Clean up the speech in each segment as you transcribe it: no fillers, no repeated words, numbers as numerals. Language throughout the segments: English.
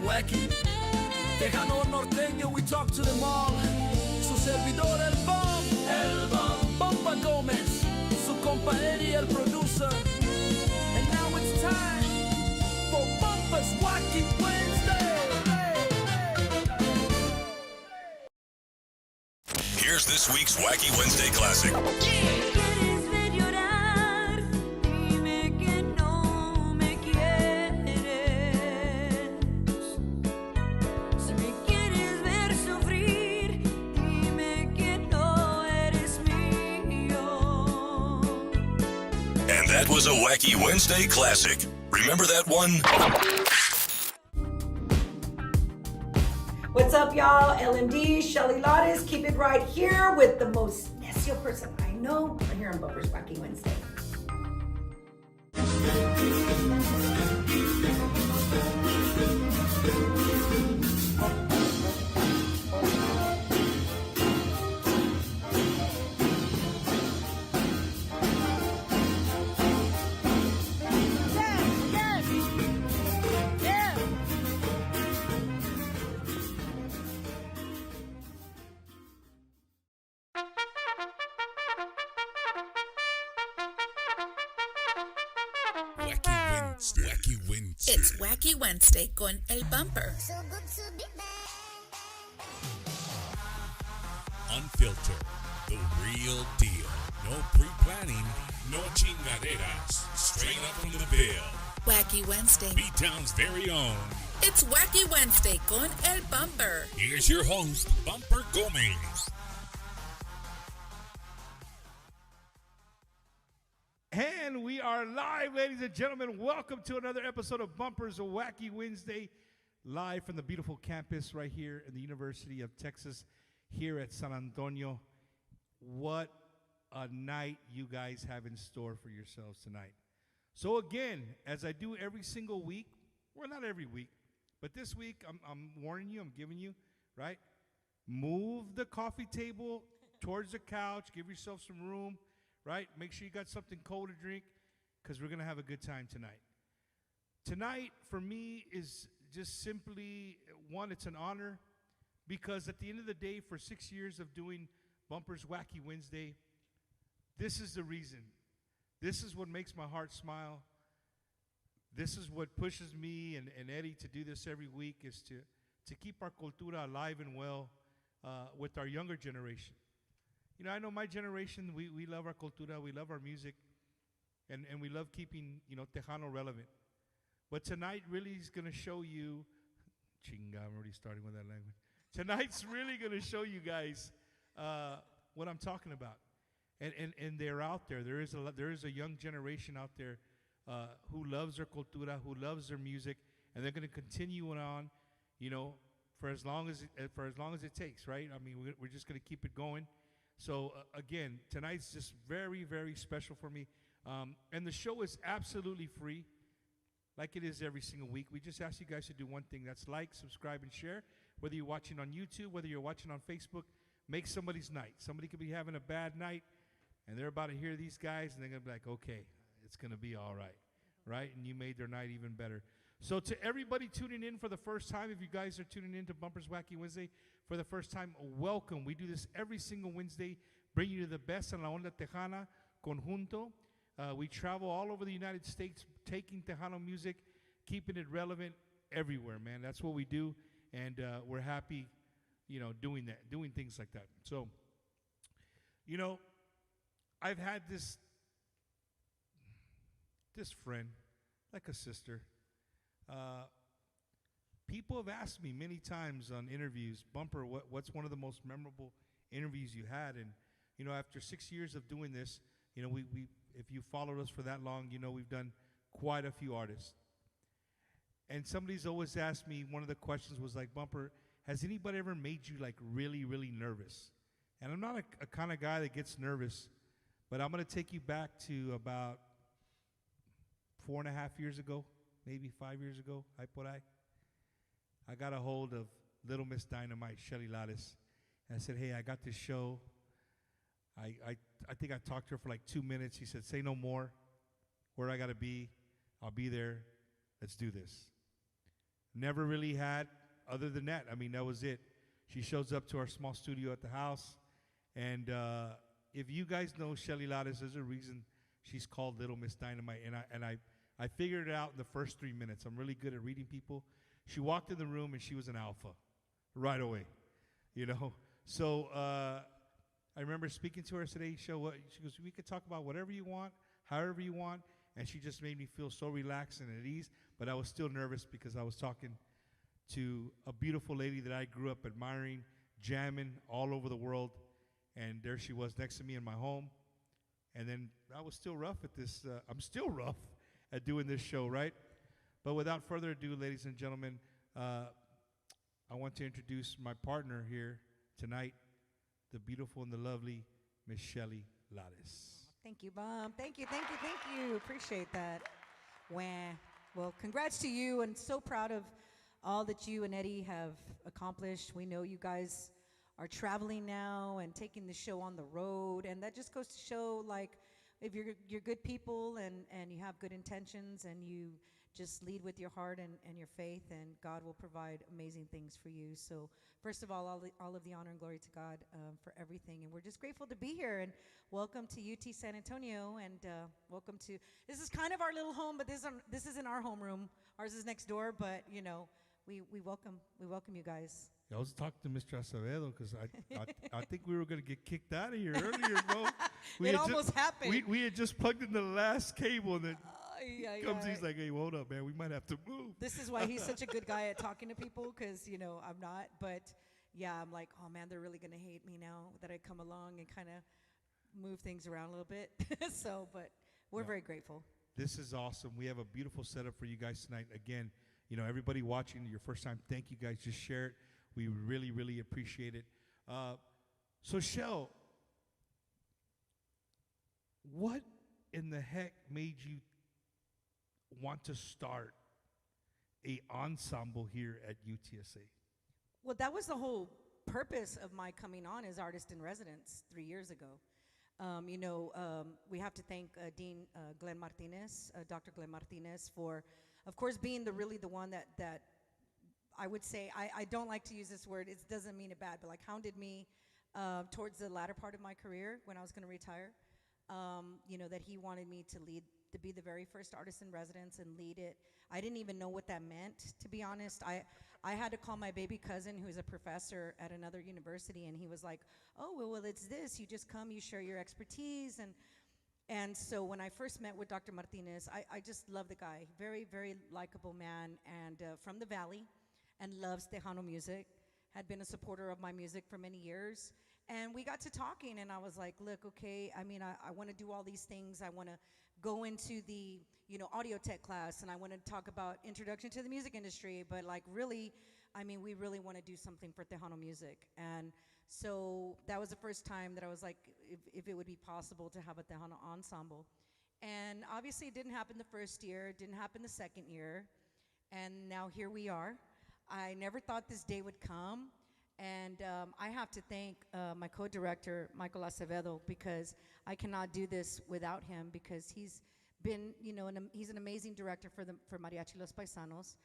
Wacky. Tejano norteño, we talk to them all. Su servidor el bomb, Bomba Gómez, su compa Eddie el producer. And now it's time for Bumpa's Wacky Wednesday. Here's this week's Wacky Wednesday Classic. And that was a Wacky Wednesday Classic. Remember that one? What's up, y'all? LMD, Shelly Lares. Keep it right here with the most necio person I know right here on Bumpa's Wacky Wednesday. Wacky Wednesday. It's Wacky Wednesday con El Bumper. Unfiltered, the real deal. No pre-planning, no chingaderas. Straight up from the Ville. Wacky Wednesday. B-Town's very own. It's Wacky Wednesday con El Bumper. Here's your host, Bumper Gomez. And we are live, ladies and gentlemen. Welcome to another episode of Bumpers, a Wacky Wednesday, live from the beautiful campus right here in the University of Texas, here at San Antonio. What a night you guys have in store for yourselves tonight. So again, as I do every single week, well, not every week, but this week, I'm warning you, I'm giving you, right? Move the coffee table towards the couch, give yourself some room. Right? Make sure you got something cold to drink because we're going to have a good time tonight. Tonight, for me, is just simply, one, it's an honor because at the end of the day, for 6 years of doing Bumper's Wacky Wednesday, this is the reason. This is what makes my heart smile. This is what pushes me and Eddie to do this every week is to keep our cultura alive and well with our younger generation. You know, I know my generation, we love our cultura, we love our music, and we love keeping, Tejano relevant. But tonight really is going to show you, chinga, I'm already starting with that language. Tonight's really going to show you guys what I'm talking about. And they're out there. There is a young generation out there who loves their cultura, who loves their music, and they're going to continue on, for as long as it takes, right? I mean, we're just going to keep it going. So, again, tonight's just very, very special for me. And the show is absolutely free, like it is every single week. We just ask you guys to do one thing. That's like, subscribe, and share. Whether you're watching on YouTube, whether you're watching on Facebook, make somebody's night. Somebody could be having a bad night, and they're about to hear these guys, and they're going to be like, okay, it's going to be all right, right? And you made their night even better. So to everybody tuning in for the first time, if you guys are tuning in to Bumper's Wacky Wednesday for the first time, welcome. We do this every single Wednesday, bring you the best en la onda tejana, conjunto. We travel all over the United States, taking Tejano music, keeping it relevant everywhere, man. That's what we do, and we're happy, doing that, doing things like that. So, I've had this friend, like a sister. People have asked me many times on interviews, Bumper, what's one of the most memorable interviews you had? And, after 6 years of doing this, we if you followed us for that long, we've done quite a few artists. And somebody's always asked me, one of the questions was like, Bumper, has anybody ever made you like really, really nervous? And I'm not a kind of guy that gets nervous, but I'm going to take you back to about 4.5 years ago. Maybe 5 years ago, I got a hold of Little Miss Dynamite, Shelly Lares, and I said, hey, I got this show. I think I talked to her for like 2 minutes. She said, say no more. Where I got to be, I'll be there. Let's do this. never really had other than that. I mean, that was it. She shows up to our small studio at the house, and if you guys know Shelly Lares, there's a reason she's called Little Miss Dynamite, and I figured it out in the first 3 minutes. I'm really good at reading people. She walked in the room and she was an alpha right away, you know. So I remember speaking to her today. She goes, we could talk about whatever you want, however you want, and she just made me feel so relaxed and at ease. But I was still nervous because I was talking to a beautiful lady that I grew up admiring, jamming all over the world, and there she was next to me in my home. And then I was still rough at this. I'm still rough at doing this show, right? But without further ado, ladies and gentlemen, I want to introduce my partner here tonight, the beautiful and the lovely Miss Shelly Lares. Thank you, Mom. Thank you. Appreciate that. Well, congrats to you, and so proud of all that you and Eddie have accomplished. We know you guys are traveling now and taking the show on the road, and that just goes to show, like, if you're good people and you have good intentions and you just lead with your heart and your faith, and God will provide amazing things for you. So first of all of the honor and glory to God for everything, and we're just grateful to be here. And welcome to UT San Antonio, and welcome to, this is kind of our little home, but this isn't our homeroom. Ours is next door, but you know, we welcome you guys. I was talking to Mr. Acevedo because I think we were going to get kicked out of here earlier, bro. It almost happened. We had just plugged in the last cable, and then comes, yeah. he's like, hey, hold up, man. We might have to move. This is why he's such a good guy at talking to people, because, you know, I'm not. But, yeah, I'm like, oh, man, they're really going to hate me now that I come along and kind of move things around a little bit. But we're very grateful. This is awesome. We have a beautiful setup for you guys tonight. Again, you know, everybody watching, your first time, thank you guys. Just share it. We really, really appreciate it. So, Shell, what in the heck made you want to start a ensemble here at UTSA? Well, that was the whole purpose of my coming on as artist in residence 3 years ago. We have to thank Dean Glenn Martinez, Dr. Glenn Martinez, for, of course, being the one that I would say, I don't like to use this word, it doesn't mean it bad, but like hounded me towards the latter part of my career when I was going to retire. That he wanted me to be the very first artist in residence and lead it. I didn't even know what that meant, to be honest. I had to call my baby cousin, who's a professor at another university, and he was like, oh, well, it's this. You just come, you share your expertise. And so when I first met with Dr. Martinez, I just love the guy. Very, very likable man, and from the Valley, and loves Tejano music, had been a supporter of my music for many years. And we got to talking, and I was like, look, okay, I mean, I want to do all these things. I want to go into the, audio tech class, and I want to talk about introduction to the music industry, but like really, I mean, we really want to do something for Tejano music. And so that was the first time that I was like, if it would be possible to have a Tejano ensemble. And obviously it didn't happen the first year, it didn't happen the second year, and now here we are. I never thought this day would come, and I have to thank my co-director, Michael Acevedo, because I cannot do this without him, because he's been, he's an amazing director for Mariachi Los Paisanos,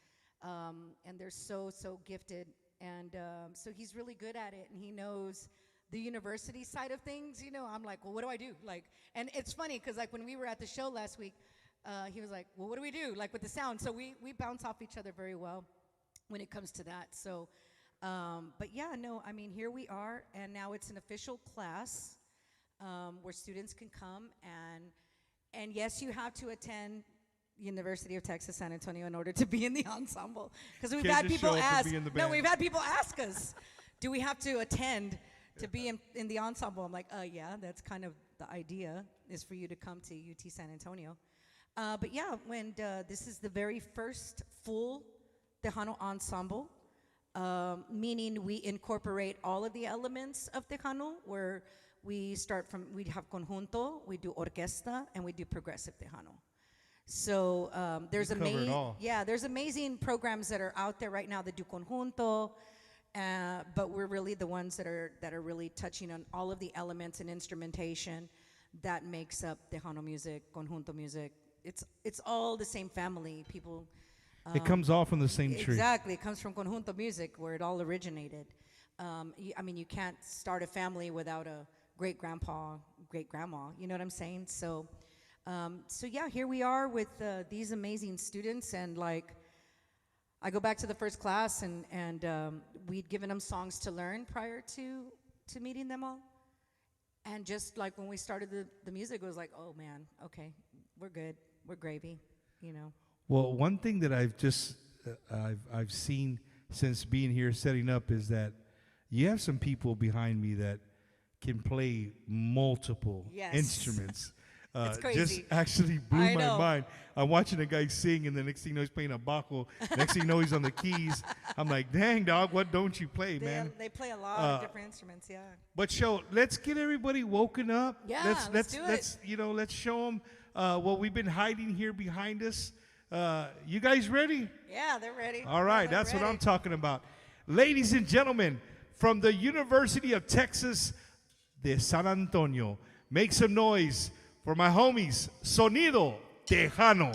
and they're so gifted, and so he's really good at it, and he knows the university side of things. I'm like, well, what do I do? Like, and it's funny, because like when we were at the show last week, he was like, well, what do we do? Like with the sound, so we bounce off each other very well when it comes to that. So, but yeah, no, I mean, here we are, and now it's an official class where students can come, and yes, you have to attend University of Texas San Antonio in order to be in the ensemble, because we've had people ask. No, we've had people ask us, do we have to attend to be in the ensemble? I'm like, yeah, that's kind of the idea, is for you to come to UT San Antonio. But yeah, when this is the very first full Tejano ensemble, meaning we incorporate all of the elements of Tejano, where we have conjunto, we do orquesta, and we do progressive Tejano. So there's amazing programs that are out there right now that do conjunto, but we're really the ones that are really touching on all of the elements and instrumentation that makes up Tejano music, conjunto music. It's all the same family. People It comes all from the same tree. Exactly. It comes from conjunto music, where it all originated. I mean, you can't start a family without a great grandpa, great grandma. You know what I'm saying? So, yeah, here we are with these amazing students, and like, I go back to the first class, and we'd given them songs to learn prior to meeting them all. And just like when we started the music, it was like, oh man, okay, we're good, we're gravy, you know. Well, one thing that I've seen since being here setting up is that you have some people behind me that can play multiple Yes. instruments. It's Just crazy. actually blew I my know. mind. I'm watching a guy sing, and the next thing you know, he's playing a bajo. Next thing you know, he's on the keys. I'm like, dang, dog, what don't you play, man? They play a lot of different instruments, yeah. But let's get everybody woken up. Yeah, let's do it. Let's show them what we've been hiding here behind us. You guys ready? Yeah, they're ready. All right, They're that's what ready. I'm talking about. Ladies and gentlemen, from the University of Texas de San Antonio, make some noise for my homies, Sonido Tejano.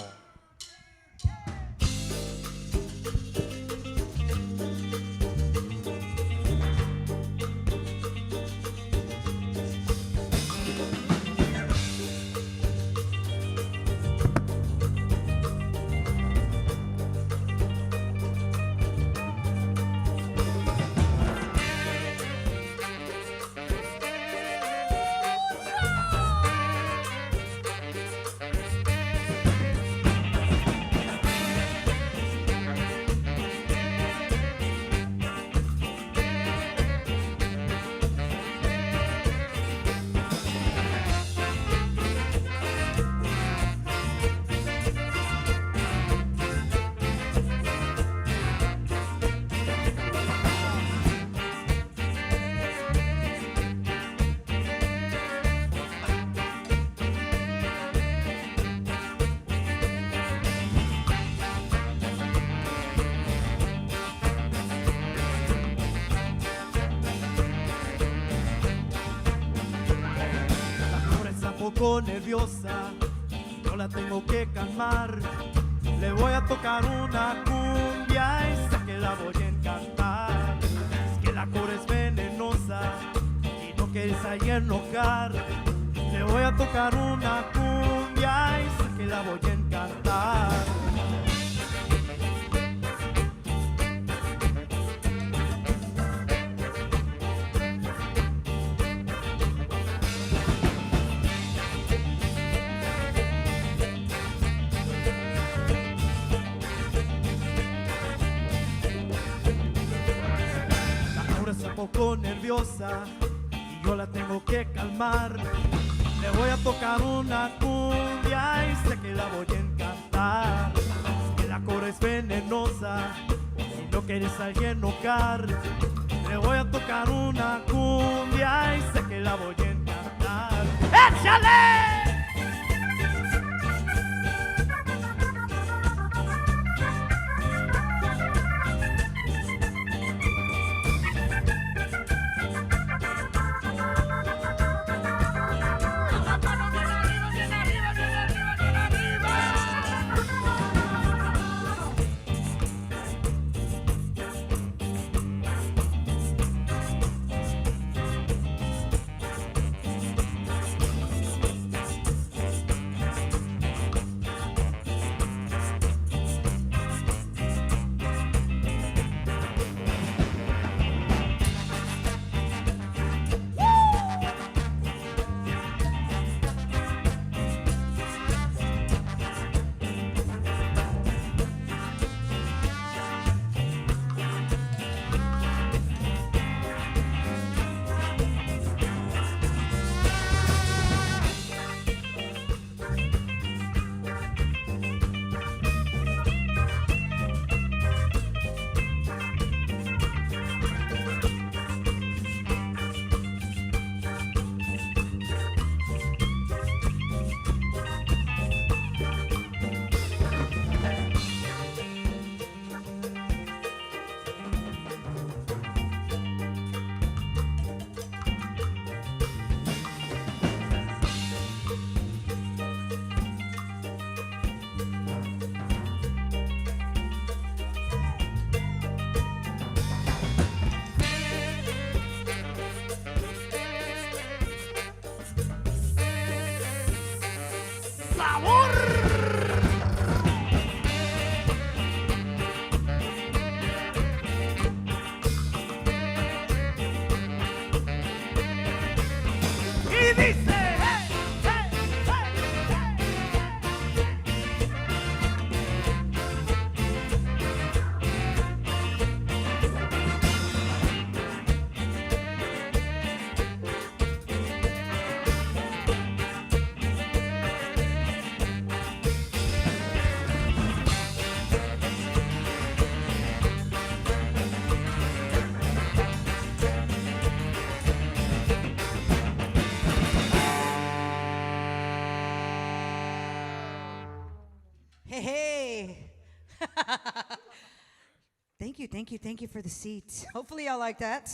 Poco nerviosa, yo la tengo que calmar. Le voy a tocar una cumbia y sé que la voy a encantar. Es que la cora es venenosa y no quieres ahí enojar. Le voy a tocar una cumbia y sé que la voy a encantar. Poco nerviosa y yo la tengo que calmar. Le voy a tocar una cumbia y sé que la voy a encantar. Es que la cora es venenosa, si no quieres a alguien enojar. Le voy a tocar una cumbia y sé que la voy a encantar. ¡Échale! sabor. Y dice, hey, hey, Hey, hey. Thank you for the seat. Hopefully y'all like that.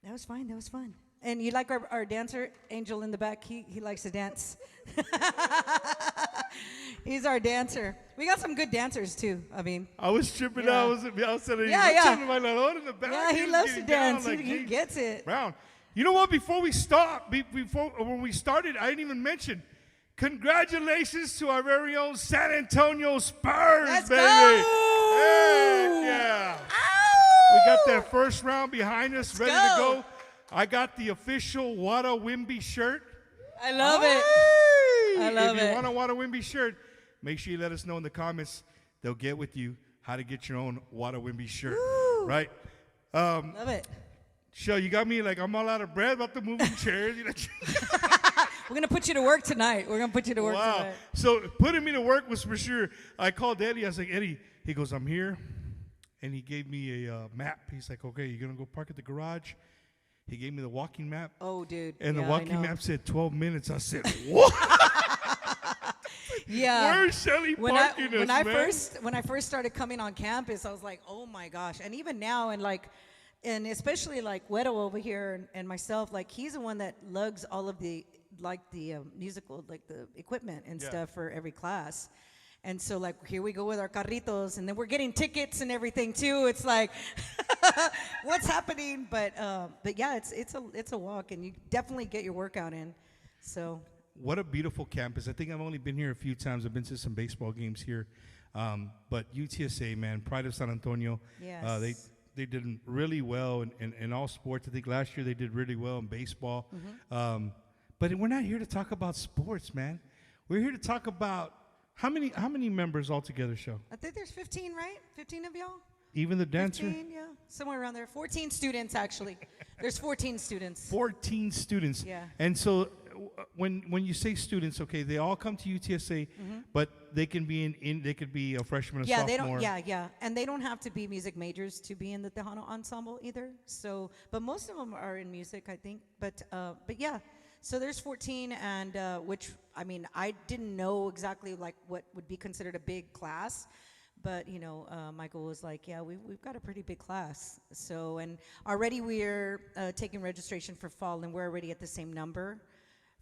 That was fun. And you like our dancer, Angel in the back? He likes to dance. He's our dancer. We got some good dancers too. I mean, I was tripping Yeah. out. I was telling Yeah, you, yeah. my Lord in the back. yeah, he was loves to getting down dance. like He James gets it. Brown. You know what? Before we start, when we started, I didn't even mention. Congratulations to our very own San Antonio Spurs, Let's baby! go! Heck yeah! Ow! We got that first round behind us, ready to go. go. I got the official Wada Wimby shirt. I love it. I love If you it. want a Wada Wimby shirt, make sure you let us know in the comments. They'll get with you how to get your own Wada Wimby shirt, right? Love it. Shell, you got me like I'm all out of breath about the moving chairs. You know? We're gonna put you to work tonight. Wow. Tonight. So putting me to work was for sure. I called Eddie. I was like, Eddie, he goes, I'm here. And he gave me a map. He's like, okay, you're going to go park at the garage. He gave me the walking map. Oh, dude. And yeah, the I walking know. map said 12 minutes. I said, what? Yeah. Where's Shelly parking us, man? When I first started coming on campus, I was like, oh my gosh. And even now, and especially like Wedo over here and myself, like he's the one that lugs all of the musical, like the equipment and stuff for every class. And so like here we go with our carritos, and then we're getting tickets and everything too. It's like, what's happening? But yeah, it's a walk, and you definitely get your workout in. So. What a beautiful campus. I think I've only been here a few times. I've been to some baseball games here. But UTSA, man, pride of San Antonio. Yes. They did really well in all sports. I think last year they did really well in baseball. Mm-hmm. But we're not here to talk about sports, man. We're here to talk about how many members altogether, show? I think there's 15, right? 15 of y'all? Even the dancer? 15, yeah. Somewhere around there. 14 students, actually. There's 14 students. 14 students. Yeah. And so when you say students, okay, they all come to UTSA, but they can be they could be a freshman, a sophomore. Yeah. And they don't have to be music majors to be in the Tejano Ensemble either. So, but most of them are in music, I think. But yeah. So there's 14, and which, I mean, I didn't know exactly like what would be considered a big class, but you know, Michael was like, yeah, we've got a pretty big class. So, and already we're taking registration for fall, and we're already at the same number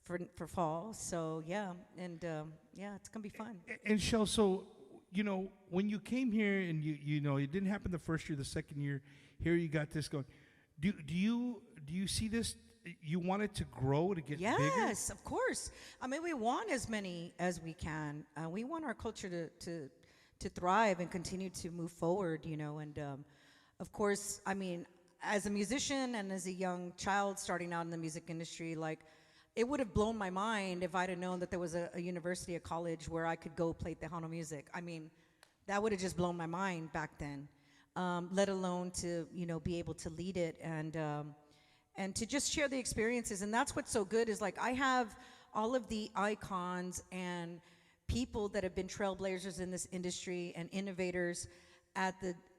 for fall. So yeah, and yeah, it's gonna be fun. And Shell, so you know, when you came here, and you know, it didn't happen the first year, the second year, here you got this going. Do you see this? You want it to grow, to get bigger? Yes, of course. I mean, we want as many as we can. We want our culture to thrive and continue to move forward, you know. And of course, I mean, as a musician and as a young child starting out in the music industry, like, it would have blown my mind if I'd have known that there was a university, a college where I could go play Tejano music. I mean, that would have just blown my mind back then, let alone to, you know, be able to lead it and to just share the experiences. And that's what's so good is, like, I have all of the icons and people that have been trailblazers in this industry and innovators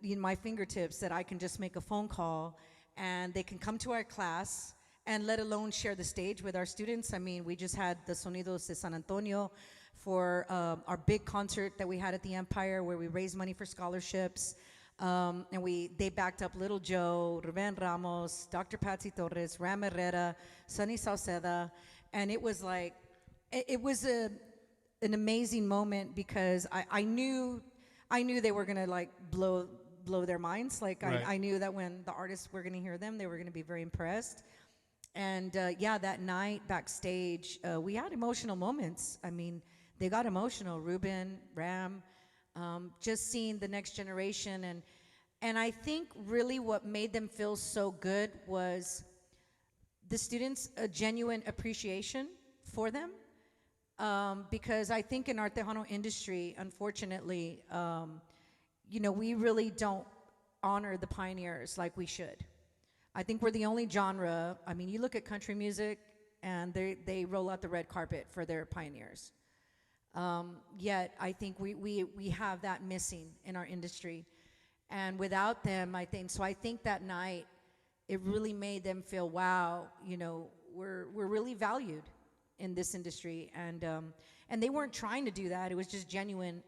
in my fingertips, that I can just make a phone call and they can come to our class, and let alone share the stage with our students. I mean, we just had the Sonidos de San Antonio for our big concert that we had at the Empire, where we raised money for scholarships. And they backed up Little Joe, Ruben Ramos, Dr. Patsy Torres, Ram Herrera, Sunny Sauceda, and it was like, it was an amazing moment, because I knew they were gonna like blow their minds. Like, right. I knew that when the artists were gonna hear them, they were gonna be very impressed. And yeah, that night backstage, we had emotional moments. I mean, they got emotional. Ruben, Ram, just seeing the next generation, and I think really what made them feel so good was the students' a genuine appreciation for them. Because I think in our Tejano industry, unfortunately, we really don't honor the pioneers like we should. I think we're the only genre. I mean, you look at country music, and they roll out the red carpet for their pioneers. Yet, I think we have that missing in our industry. And without them, I think that night, it really made them feel, wow, we're really valued in this industry. And they weren't trying to do that. It was just genuine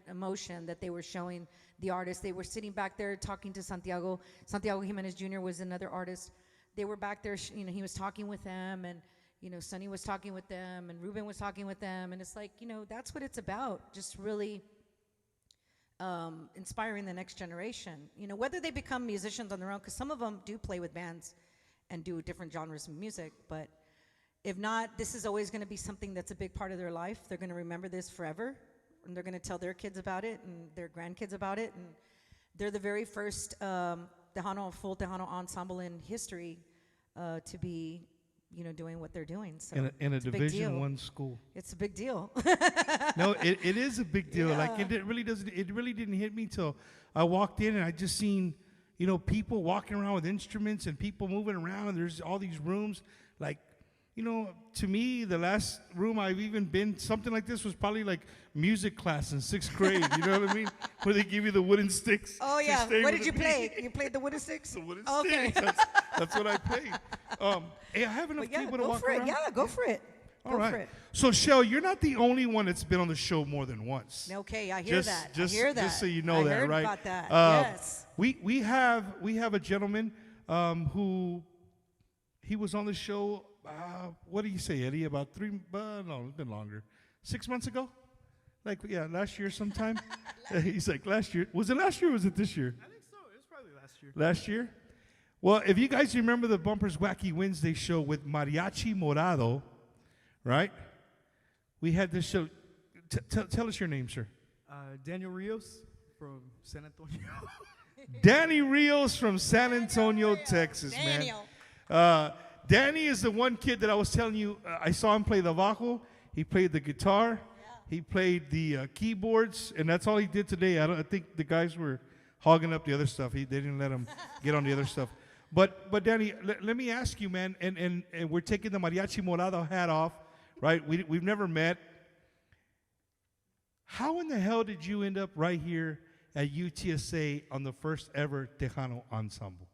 emotion that they were showing the artist. They were sitting back there talking to Santiago. Santiago Jimenez Jr. was another artist. They were back there, he was talking with them, and Sonny was talking with them, and Ruben was talking with them, and it's like, that's what it's about, just really inspiring the next generation. Whether they become musicians on their own, because some of them do play with bands and do different genres of music, but if not, this is always going to be something that's a big part of their life. They're going to remember this forever, and they're going to tell their kids about it and their grandkids about it, and they're the very first full Tejano ensemble in history to be doing what they're doing. So in a Division I school. It's a big deal. No, it is a big deal. Yeah. Like it really didn't hit me till I walked in and I just seen, people walking around with instruments and people moving around, and there's all these rooms. Like, to me, the last room I've even been, something like this was probably like music class in 6th grade, you know what I mean? Where they give you the wooden sticks. Oh, to yeah. stay What with did you the play? beat. You played the wooden sticks? The wooden Okay. sticks. That's what I played. Hey, I have enough But yeah, people to go walk for it. around. Yeah, go for it. All Go right. for it. So, Shell, you're not the only one that's been on the show more than once. Okay, I hear that. Just, I hear that. Just so you know I that, heard right? about that. Yes. We have a gentleman who he was on the show. What do you say, Eddie? About no, it's been longer. 6 months ago? Last year sometime. He's like, last year. Was it last year or was it this year? I think so. It was probably last year. Last year? Well, if you guys remember the Bumpers Wacky Wednesday show with Mariachi Morado, right? We had this show. Tell us your name, sir. Daniel Rios from San Antonio. Danny Rios from San Antonio, Texas, Daniel. man. Danny is the one kid that I was telling you, I saw him play the bajo. He played the guitar. He played the keyboards, and that's all he did today. I think the guys were hogging up the other stuff. They didn't let him get on the other stuff. But Danny, let me ask you, man, and we're taking the Mariachi Morado hat off, right? We've never met. How in the hell did you end up right here at UTSA on the first ever Tejano ensemble?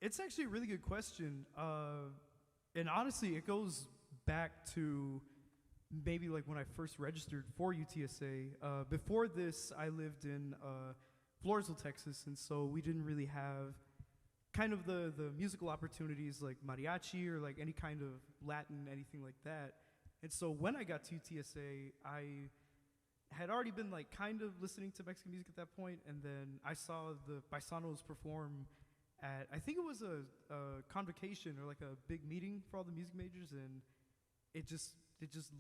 It's actually a really good question. And honestly, it goes back to maybe like when I first registered for UTSA. Before this, I lived in Floresville, Texas, and so we didn't really have kind of the musical opportunities like mariachi or like any kind of Latin, anything like that. And so when I got to UTSA, I had already been like kind of listening to Mexican music at that point, and then I saw the Paisanos perform at, I think it was a convocation or like a big meeting for all the music majors, and it just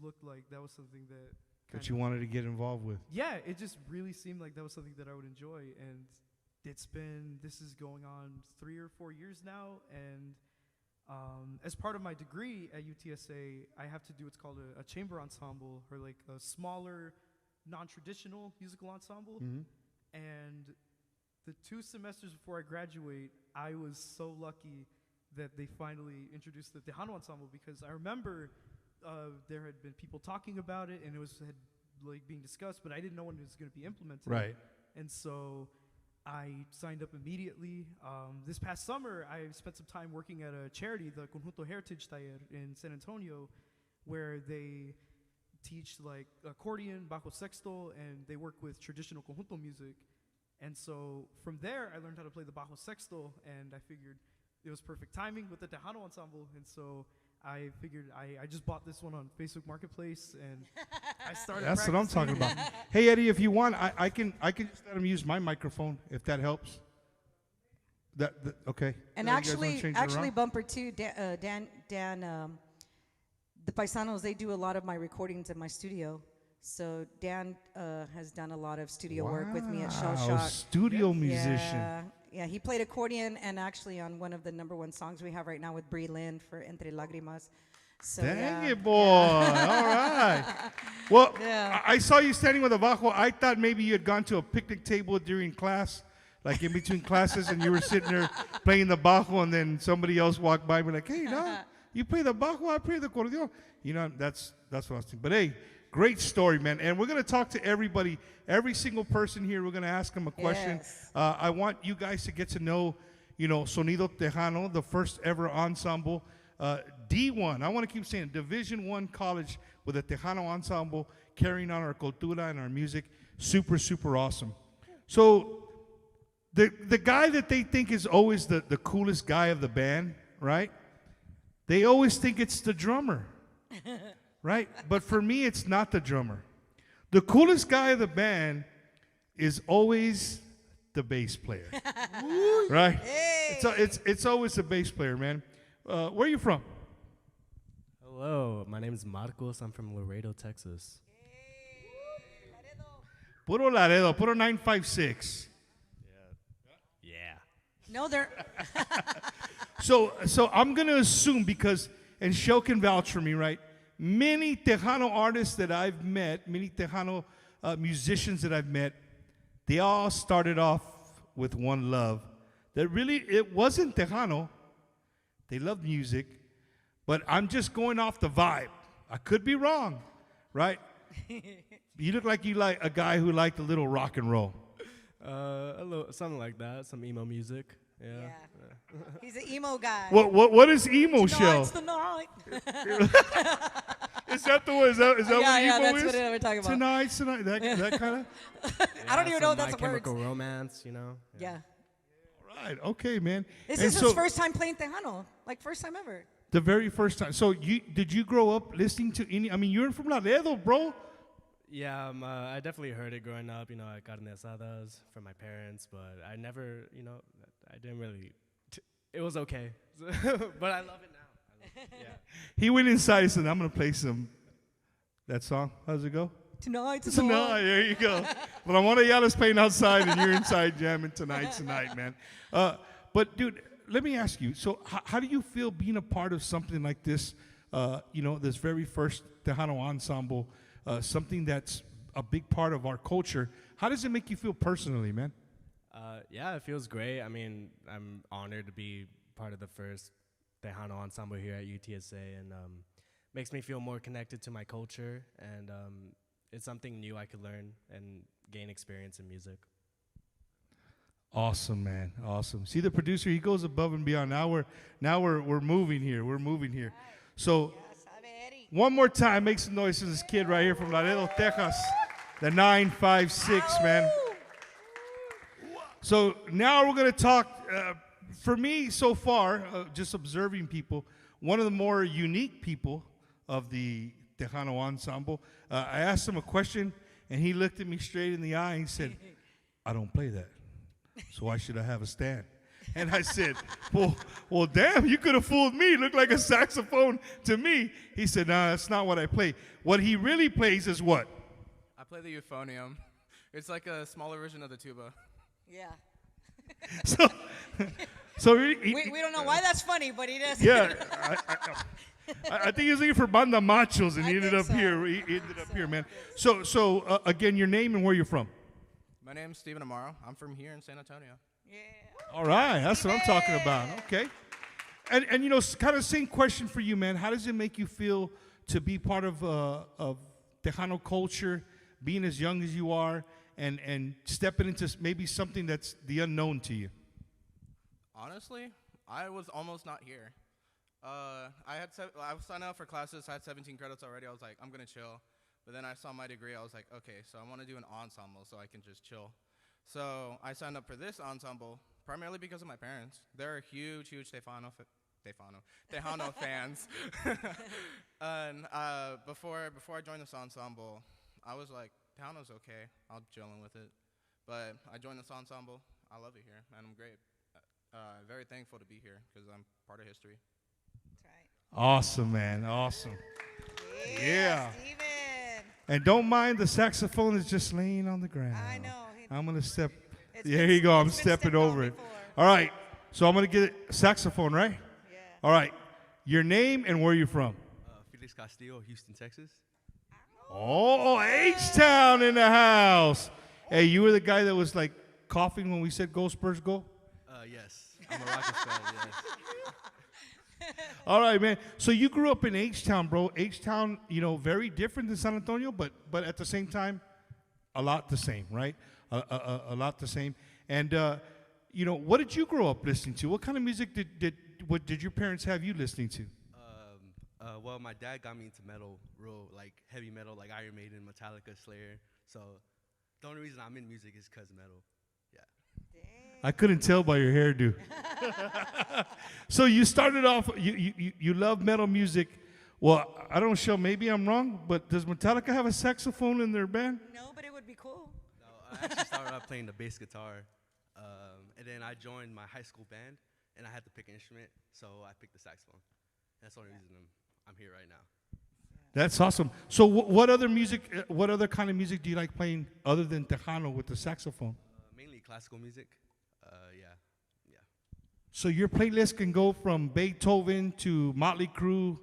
looked like that was something that you wanted to get involved with. Yeah, it just really seemed like that was something that I would enjoy, and this is going on 3 or 4 years now, and as part of my degree at UTSA, I have to do what's called a chamber ensemble, or like a smaller, non-traditional musical ensemble. Mm-hmm. And the 2 semesters before I graduate, I was so lucky that they finally introduced the Tejano ensemble, because I remember there had been people talking about it, and it had like being discussed, but I didn't know when it was going to be implemented. Right. And so I signed up immediately. This past summer, I spent some time working at a charity, the Conjunto Heritage Taller in San Antonio, where they teach like accordion, bajo sexto, and they work with traditional conjunto music. And so from there, I learned how to play the bajo sexto, and I figured it was perfect timing with the Tejano ensemble. And so I figured I just bought this one on Facebook Marketplace, and I started That's what I'm practicing. talking about. Hey, Eddie, if you want, I can just let him use my microphone, if that helps. Okay. And You guys wanna actually, change it actually, around? Bumper too. Dan, the Paisanos, they do a lot of my recordings in my studio. So Dan has done a lot of studio work with me at Shell Wow, Shock. studio musician. Yeah, he played accordion and actually on one of the #1 songs we have right now with Brie Lynn for Entre Lágrimas. So, Dang yeah, it, boy. All right. Well, Yeah. I saw you standing with a bajo. I thought maybe you had gone to a picnic table during class, like in between classes, and you were sitting there playing the bajo, and then somebody else walked by and be like, hey, no, you play the bajo, I play the accordion. You know, that's what I was thinking. But hey, great story, man. And we're going to talk to everybody, every single person here. We're going to ask them a question. Yes. I want you guys to get to know, Sonido Tejano, the first ever ensemble. D1, I want to keep saying Division I college with a Tejano ensemble carrying on our cultura and our music. Super, super awesome. So the guy that they think is always the coolest guy of the band, right? They always think it's the drummer, right? But for me, it's not the drummer. The coolest guy of the band is always the bass player, right? It's always the bass player, man. Where are you from? Hello, my name is Marcos. I'm from Laredo, Texas. Puro Laredo, puro 956. Yeah. No, they're So I'm going to assume and Shell can vouch for me, right? Many Tejano artists that I've met, many Tejano musicians that I've met, they all started off with one love. That really, it wasn't Tejano. They love music, but I'm just going off the vibe. I could be wrong, right? You look like you like a guy who liked a little rock and roll. A little, something like that. Some emo music. Yeah. he's an emo guy. What is emo, Shell? Tonight's the night. Is that the one? Is that what emo that's is? what we're talking about. Tonight, that kind of. I don't even know if that's My a word. Chemical Romance, Yeah. Right. Okay, man. This And is so, his first time playing Tejano. Like, first time ever. the very first time. So did you grow up listening to any? I mean, you're from Laredo, bro. Yeah, I definitely heard it growing up. I got asadas from my parents, but I never, I didn't really. It was okay, but I love it now. Yeah. He went inside and said, "I'm gonna play that song." How does it go? Tonight's the Tonight, night. there you go. But I want to yell playing outside, and you're inside jamming tonight, man. But dude, let me ask you. So, how do you feel being a part of something like this? This very first Tejano ensemble, something that's a big part of our culture. How does it make you feel personally, man? Yeah, it feels great. I mean, I'm honored to be part of the first Tejano ensemble here at UTSA, and makes me feel more connected to my culture, and it's something new I could learn and gain experience in music. Awesome, man. Awesome. See the producer, he goes above and beyond. Now we're moving here. We're moving here. So one more time, make some noise for this kid right here from Laredo, Texas. The 956, man. So now we're going to talk, for me so far, just observing people, one of the more unique people of the Tejano ensemble. I asked him a question, and he looked at me straight in the eye and said, I don't play that, so why should I have a stand? And I said, well, damn, you could have fooled me. It looked like a saxophone to me. He said, no, that's not what I play. What he really plays is what? I play the euphonium. It's like a smaller version of the tuba. Yeah. So We don't know why that's funny, but he does. yeah, I think he was looking for Banda Machos, and he ended think up so. here. He ended up here, man. So again, your name and where you're from? My name's Stephen Amaro. I'm from here in San Antonio. Yeah. All right, that's what I'm talking about. Okay, and kind of same question for you, man. How does it make you feel to be part of Tejano culture, being as young as you are, and stepping into maybe something that's the unknown to you? Honestly, I was almost not here. I was signing up for classes. I had 17 credits already. I was like, I'm gonna chill. But then I saw my degree. I was like, okay, so I want to do an ensemble so I can just chill. So I signed up for this ensemble primarily because of my parents. They're huge Tejano fans. And before I joined this ensemble, I was like, Tejano's okay. I'll chilling with it. But I joined this ensemble. I love it here, and I'm great. Very thankful to be here because I'm part of history. That's right. Awesome, man. Awesome. Yeah. Steven. And don't mind the saxophone is just laying on the ground. I know. I'm going to step. It's There been- you go. I'm it's been stepping stepped on over it. before. All right. So I'm going to get a saxophone, right? Yeah. All right. Your name and where you from? Felix Castillo, Houston, Texas. Oh, H-Town in the house. Hey, you were the guy that was like coughing when we said go Spurs go? Yes, I'm a Rockets fan, yes. All right, man. So you grew up in H-Town, bro. H-Town, very different than San Antonio, but at the same time, a lot the same, right? A lot the same. And, what did you grow up listening to? What kind of music did your parents have you listening to? Well, my dad got me into metal, real like heavy metal, like Iron Maiden, Metallica, Slayer. So the only reason I'm in music is because metal. Yeah. I couldn't tell by your hairdo. So you started off, you love metal music. Well, I don't know, maybe I'm wrong, but does Metallica have a saxophone in their band? No, but it would be cool. No, I actually started out playing the bass guitar, and then I joined my high school band, and I had to pick an instrument, so I picked the saxophone. That's the only reason I'm here right now. That's awesome. So what other kind of music do you like playing other than Tejano with the saxophone? Mainly classical music. Yeah. So your playlist can go from Beethoven to Motley Crue,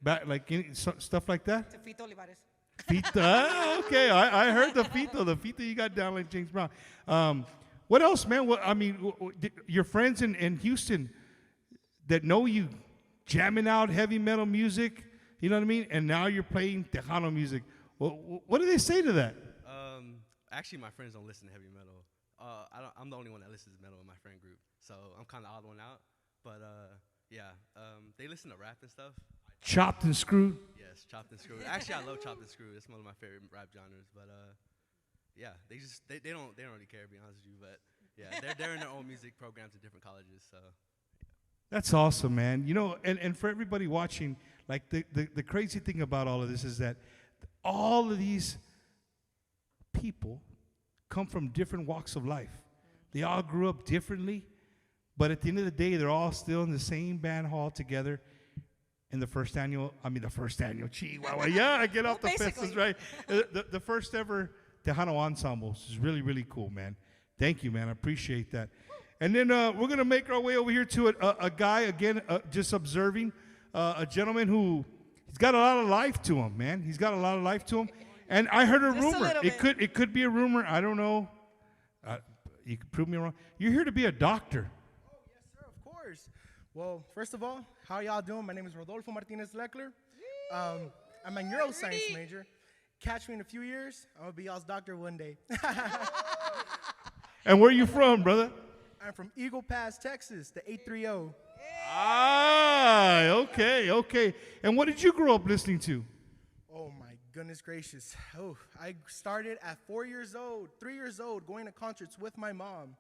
back like stuff like that? To Fito Olivares. Fito, okay. I heard the Fito you got down like James Brown. What else, man? Your friends in Houston that know you jamming out heavy metal music, you know what I mean? And now you're playing Tejano music. What do they say to that? Actually, my friends don't listen to heavy metal. I'm the only one that listens to metal in my friend group, so I'm kind of odd one out. But they listen to rap and stuff. Chopped and Screwed? Yes, Chopped and Screwed. Actually, I love Chopped and Screwed. It's one of my favorite rap genres. But yeah, they don't really care, to be honest with you. But yeah, they're in their own music programs at different colleges. So That's awesome, man. And for everybody watching, like the crazy thing about all of this is that all of these people come from different walks of life. They all grew up differently, but at the end of the day, they're all still in the same band hall together in the first annual, Chihuahua. Yeah, I get off the fences, right? The first ever Tejano Ensemble. This is really, really cool, man. Thank you, man. I appreciate that. And then we're going to make our way over here to a guy, again, just observing, a gentleman who, he's got a lot of life to him, man. He's got a lot of life to him. And I heard a rumor. It could be a rumor. I don't know. You can prove me wrong. You're here to be a doctor. Oh, yes, sir, of course. Well, first of all, how y'all doing? My name is Rodolfo Martinez Leckler. I'm a neuroscience major. Catch me in a few years. I'm going to be y'all's doctor one day. And where are you from, brother? I'm from Eagle Pass, Texas, the 830. Ah, okay. And what did you grow up listening to? Oh, my goodness gracious. Oh, I started at 3 years old, going to concerts with my mom.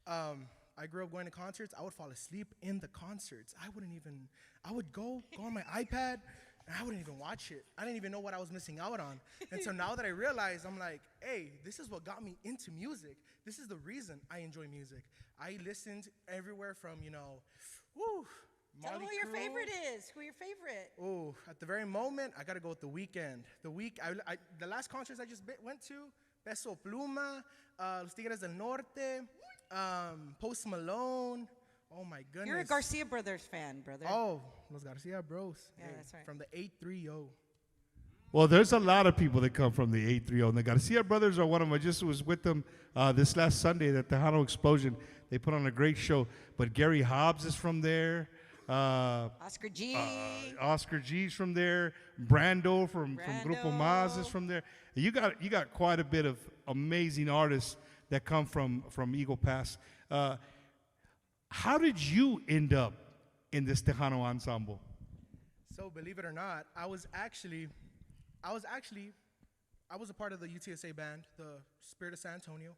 I grew up going to concerts. I would fall asleep in the concerts. I would go on my iPad, and I wouldn't even watch it. I didn't even know what I was missing out on. And so now that I realize, I'm like, hey, this is what got me into music. This is the reason I enjoy music. I listened everywhere from, Tell them who your favorite is. Who your favorite? Oh, at the very moment, I got to go with The Weeknd. The last concerts I just went to, Peso Pluma, Los Tigres del Norte, Post Malone. Oh, my goodness. You're a Garcia Brothers fan, brother. Oh, Los Garcia Bros. Yeah, that's right. From the 830. Well, there's a lot of people that come from the 830. And the Garcia brothers are one of them. I just was with them this last Sunday at the Tejano Explosion. They put on a great show. But Gary Hobbs is from there. Oscar G. Oscar G's from there. Brando from Grupo Maz is from there. You got quite a bit of amazing artists that come from Eagle Pass. How did you end up in this Tejano Ensemble? So believe it or not, I was a part of the UTSA band, the Spirit of San Antonio,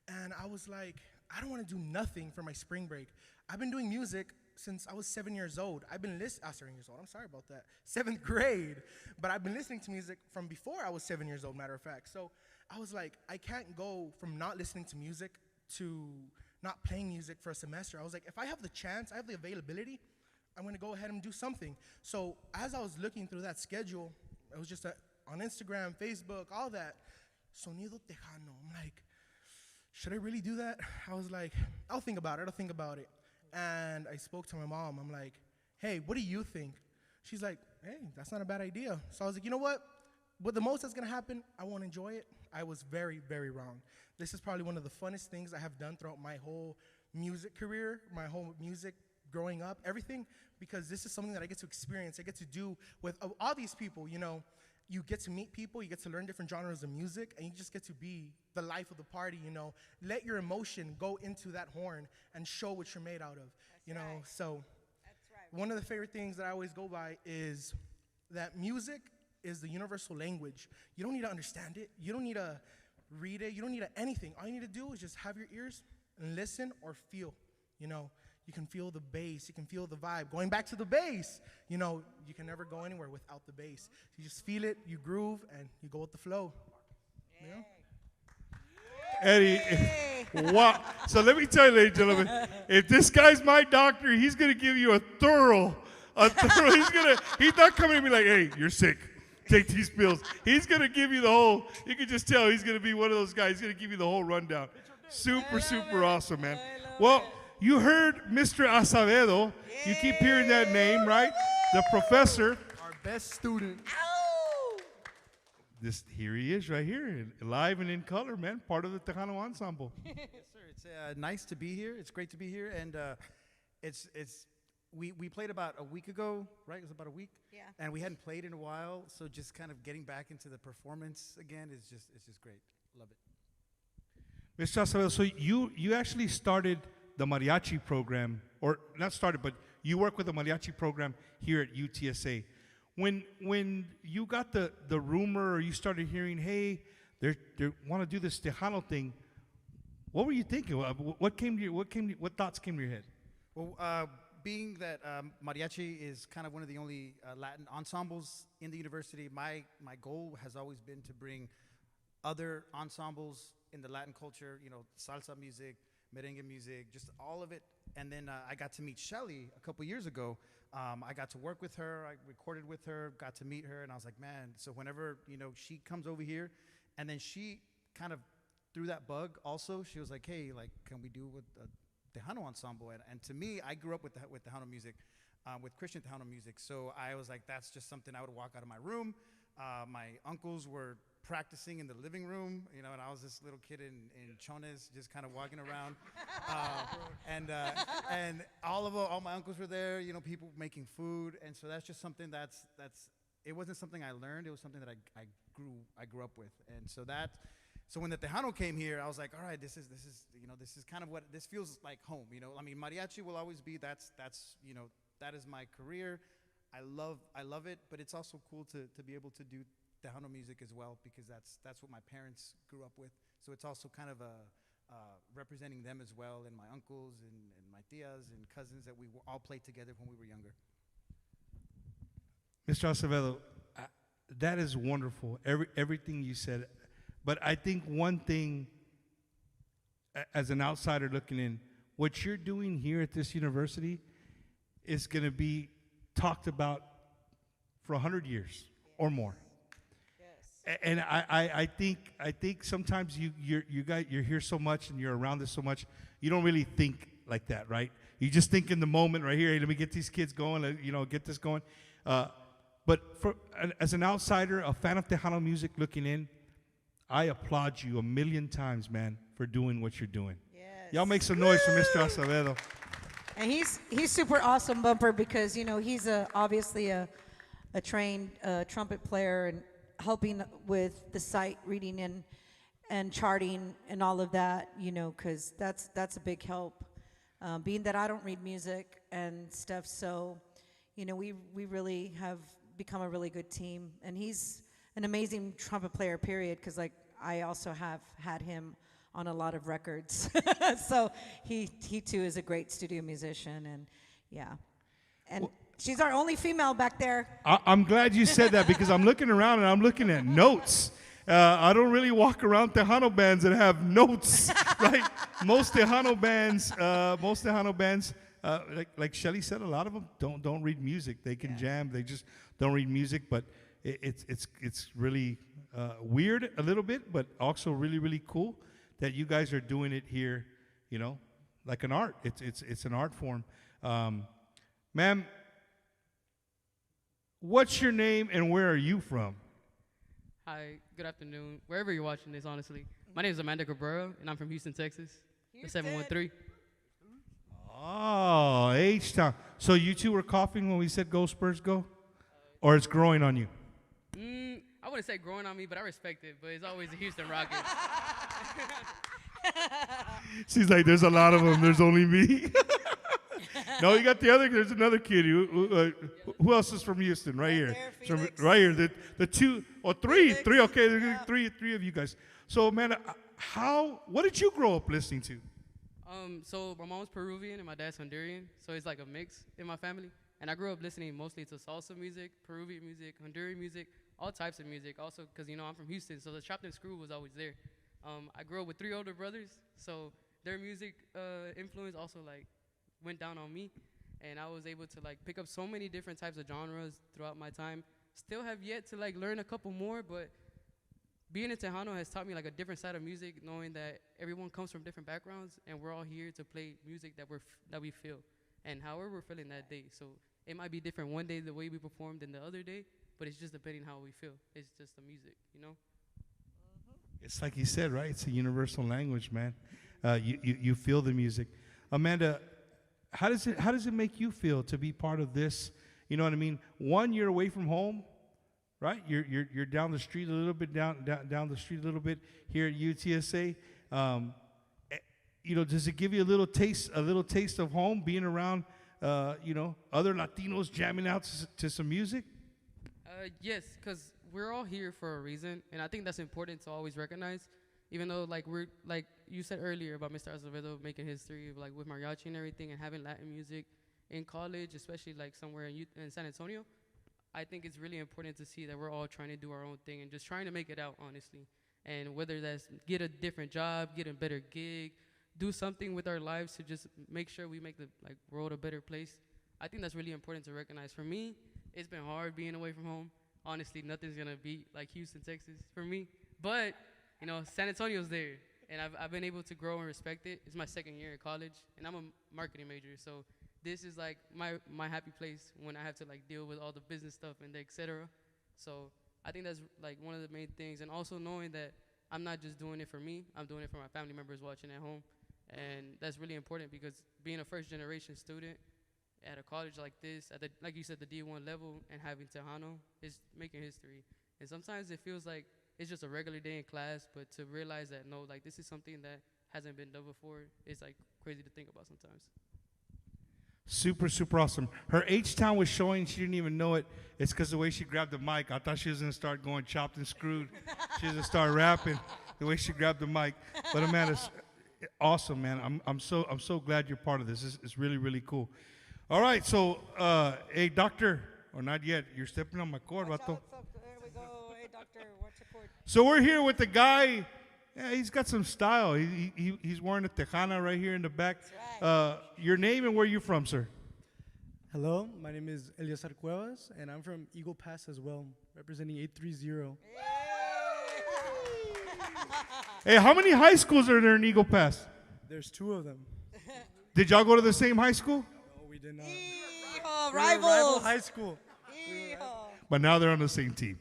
and I was like, I don't want to do nothing for my spring break. I've been doing music since I was 7 years old. I've been 7 years old. I'm sorry about that. 7th grade. But I've been listening to music from before I was 7 years old, matter of fact. So I was like, I can't go from not listening to music to not playing music for a semester. I was like, if I have the chance, I have the availability, I'm going to go ahead and do something. So as I was looking through that schedule, it was just on Instagram, Facebook, all that, Sonido Tejano. I'm like, should I really do that? I was like, I'll think about it. And I spoke to my mom. I'm like, hey, what do you think? She's like, hey, that's not a bad idea. So I was like, you know what? But the most that's going to happen, I won't enjoy it. I was very, very wrong. This is probably one of the funnest things I have done throughout my whole music career, my whole music growing up, everything, because this is something that I get to experience. I get to do with all these people, you know. You get to meet people, you get to learn different genres of music, and you just get to be the life of the party, you know. Let your emotion go into that horn and show what you're made out of, you know. So one of the favorite things that I always go by is that music is the universal language. You don't need to understand it. You don't need to read it. You don't need to anything. All you need to do is just have your ears and listen or feel, you know. You can feel the bass. You can feel the vibe. Going back to the bass, you know, you can never go anywhere without the bass. You just feel it, you groove, and you go with the flow. You know? Eddie, wow. So let me tell you, ladies and gentlemen, if this guy's my doctor, he's going to give you a thorough, he's not coming to me like, hey, you're sick. Take these pills. He's going to give you the whole, you can just tell he's going to be one of those guys. He's going to give you the whole rundown. Super awesome, man. Well, you heard Mr. Acevedo. You keep hearing that name, right? The professor. Our best student. Here he is right here, live and in color, man. Part of the Tejano Ensemble. Yes, sir. It's nice to be here. It's great to be here. And we played about a week ago, right? It was about a week. Yeah. And we hadn't played in a while, so just kind of getting back into the performance again is just great. Love it. Mr. Acevedo, so you actually started the mariachi program, or not started, but you work with the mariachi program here at UTSA. When you got the rumor, or you started hearing, hey, they want to do this Tejano thing, what were you thinking? What thoughts came to your head? Well, being that mariachi is kind of one of the only Latin ensembles in the university, my goal has always been to bring other ensembles in the Latin culture, you know, salsa music, merengue music, just all of it. And then I got to meet Shelly a couple years ago. I got to work with her, I recorded with her, got to meet her, and I was like, man, so whenever, you know, she comes over here, and then she kind of threw that bug also. She was like, hey, like, can we do with a Tejano ensemble? And to me, I grew up with Tejano music, with Christian Tejano music, so I was like, that's just something I would walk out of my room. My uncles were practicing in the living room, you know, and I was this little kid in chones, just kind of walking around, and all my uncles were there, you know, people making food, and so that's just something that's it wasn't something I learned, it was something that I grew up with, and so when the Tejano came here, I was like, all right, this is you know, this is kind of what this feels like home, you know. I mean, mariachi will always be that's you know, that is my career. I love it, but it's also cool to be able to do Tejano music as well, because that's what my parents grew up with. So it's also kind of representing them as well, and my uncles and my tias and cousins that we all played together when we were younger. Mr. Acevedo, that is wonderful, everything you said. But I think one thing, as an outsider looking in, what you're doing here at this university is going to be talked about for 100 years or more. Yes. And I think sometimes you're here so much and you're around this so much, you don't really think like that, right? You just think in the moment right here, hey, let me get these kids going, you know, get this going. But as an outsider, a fan of Tejano music looking in, I applaud you a million times, man, for doing what you're doing. Yes. Y'all make some noise for Mr. Acevedo. And he's super awesome, Bumper, because, you know, he's obviously a trained trumpet player and helping with the sight reading and charting and all of that, you know, because that's a big help. Being that I don't read music and stuff, so, you know, we really have become a really good team. And he's an amazing trumpet player, period, because, like, I also have had him on a lot of records. So he too is a great studio musician, and yeah. And she's our only female back there. I'm glad you said that, because I'm looking around and I'm looking at notes. I don't really walk around Tejano bands and have notes, right? Most Tejano bands, like Shelly said, a lot of them don't read music. They can jam, they just don't read music. But it's really weird a little bit, but also really really cool that you guys are doing it here. You know, like an art. It's an art form. Ma'am, what's your name and where are you from? Hi, good afternoon. Wherever you're watching this, honestly. My name is Amanda Cabrera, and I'm from Houston, Texas. The 713. Oh, H-Town. So you two were coughing when we said go Spurs go? Or it's growing on you? I wouldn't say growing on me, but I respect it. But it's always the Houston Rockets. She's like, there's a lot of them. There's only me. No, you got the other. There's another kid. Who else is from Houston? Right here. Right here. The two or three. Felix. Three. Okay, yeah. Three of you guys. So, man, what did you grow up listening to? So my mom's Peruvian and my dad's Honduran. So it's like a mix in my family. And I grew up listening mostly to salsa music, Peruvian music, Honduran music, all types of music. Also, because I'm from Houston, so the chopped and screw was always there. I grew up with 3 older brothers, so their music influence also went down on me, and I was able to pick up so many different types of genres throughout my time. Still have yet to learn a couple more, but being in Tejano has taught me a different side of music, knowing that everyone comes from different backgrounds, and we're all here to play music that we feel, and however we're feeling that day. So it might be different one day the way we perform than the other day, but it's just depending how we feel. It's just the music, It's like you said, right? It's a universal language, man. You feel the music. Amanda, how does it make you feel to be part of this? You know what I mean? One, you're away from home, right? You're down the street a little bit, down the street a little bit here at UTSA. Does it give you a little taste of home, being around, other Latinos jamming out to some music? Yes, because we're all here for a reason, and I think that's important to always recognize. Even though we're you said earlier about Mr. Azevedo making history with mariachi and everything, and having Latin music in college, especially somewhere in San Antonio, I think it's really important to see that we're all trying to do our own thing and just trying to make it out, honestly. And whether that's get a different job, get a better gig, do something with our lives to just make sure we make the world a better place. I think that's really important to recognize. For me, it's been hard being away from home. Honestly, nothing's gonna beat Houston, Texas for me. But San Antonio's there, and I've been able to grow and respect it. It's my second year at college, and I'm a marketing major, so this is my happy place when I have to deal with all the business stuff and et cetera. So I think that's one of the main things, and also knowing that I'm not just doing it for me, I'm doing it for my family members watching at home, and that's really important because being a first generation student at a college like this, at like you said, the D1 level, and having Tejano is making history. And sometimes it feels like it's just a regular day in class, but to realize that no, this is something that hasn't been done before, it's crazy to think about sometimes. Super, super awesome. Her H-Town was showing, she didn't even know it. It's because the way she grabbed the mic. I thought she was going to start going chopped and screwed. She was going to start rapping the way she grabbed the mic. But Amanda's awesome, man. I'm so glad you're part of this. It's really, really cool. All right, so, hey, doctor, or not yet, you're stepping on my cord, vato. There we go. Hey, doctor, watch the cord. So we're here with the guy. Yeah, he's got some style. He's wearing a Tejana right here in the back. That's right. Your name and where you from, sir? Hello, my name is Eliazar Cuevas, and I'm from Eagle Pass as well, representing 830. Hey, how many high schools are there in Eagle Pass? There's 2 of them. Did y'all go to the same high school? No, we did not. Yeehaw, We were rivals. rival high school. Yeehaw. But now they're on the same team.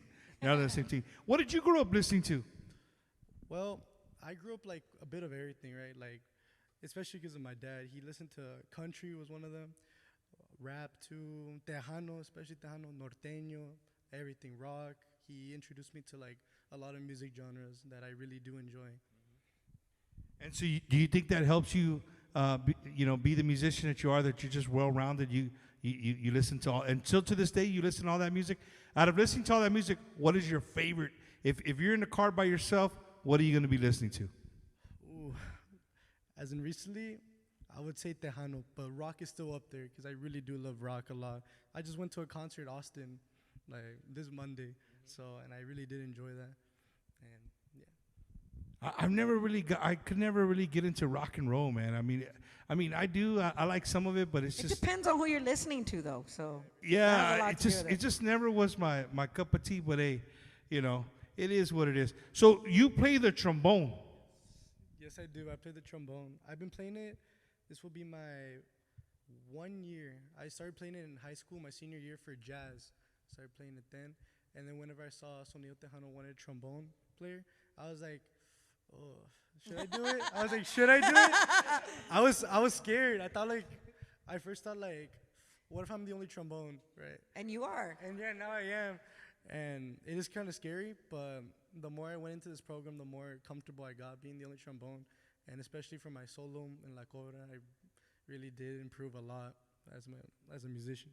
What did you grow up listening to? Well, I grew up a bit of everything, right? Especially because of my dad. He listened to country was one of them, rap too, Tejano, especially Tejano, norteño, everything, rock. He introduced me to a lot of music genres that I really do enjoy. And so, do you think that helps you, be the musician that you are? That you're just well-rounded. You listen to all, and still to this day, you listen to all that music. Out of listening to all that music, what is your favorite? If you're in the car by yourself, what are you going to be listening to? Ooh. As in recently, I would say Tejano, but rock is still up there because I really do love rock a lot. I just went to a concert in Austin this Monday, and I really did enjoy that. and yeah. I've never really got. I could never really get into rock and roll, man. I mean, I do. I like some of it, but it's It just depends on who you're listening to, though. So that has a yeah. lot It to do just with it just never was my cup of tea. But hey, you know, it is what it is. So you play the trombone. Yes, I do. I play the trombone. I've been playing it. This will be my 1 year. I started playing it in high school, my senior year for jazz. Started playing it then. And then whenever I saw Sonido Tejano wanted a trombone player, I was like, oh, should I do it? I was like, should I do it? I was scared. I first thought like, what if I'm the only trombone, right? And you are. And yeah, now I am. And it is kind of scary, but the more I went into this program, the more comfortable I got being the only trombone. And especially for my solo in La Cobra, I really did improve a lot as a musician.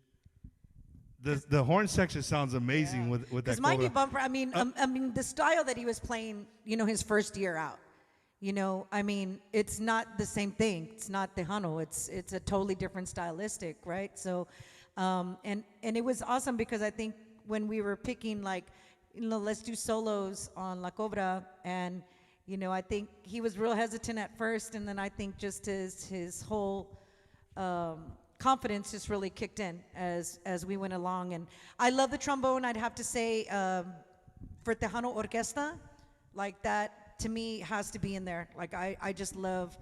The horn section sounds amazing with that. Because Mikey Bumper, I mean, the style that he was playing, you know, his first year out. You know, I mean, it's not the same thing. It's not Tejano. It's a totally different stylistic, right? So, and it was awesome because I think when we were picking, like, you know, let's do solos on La Cobra, and you know, I think he was real hesitant at first, and then I think just his whole confidence just really kicked in as we went along. And I love the trombone. I'd have to say for Tejano Orquesta, like that to me has to be in there. Like I just love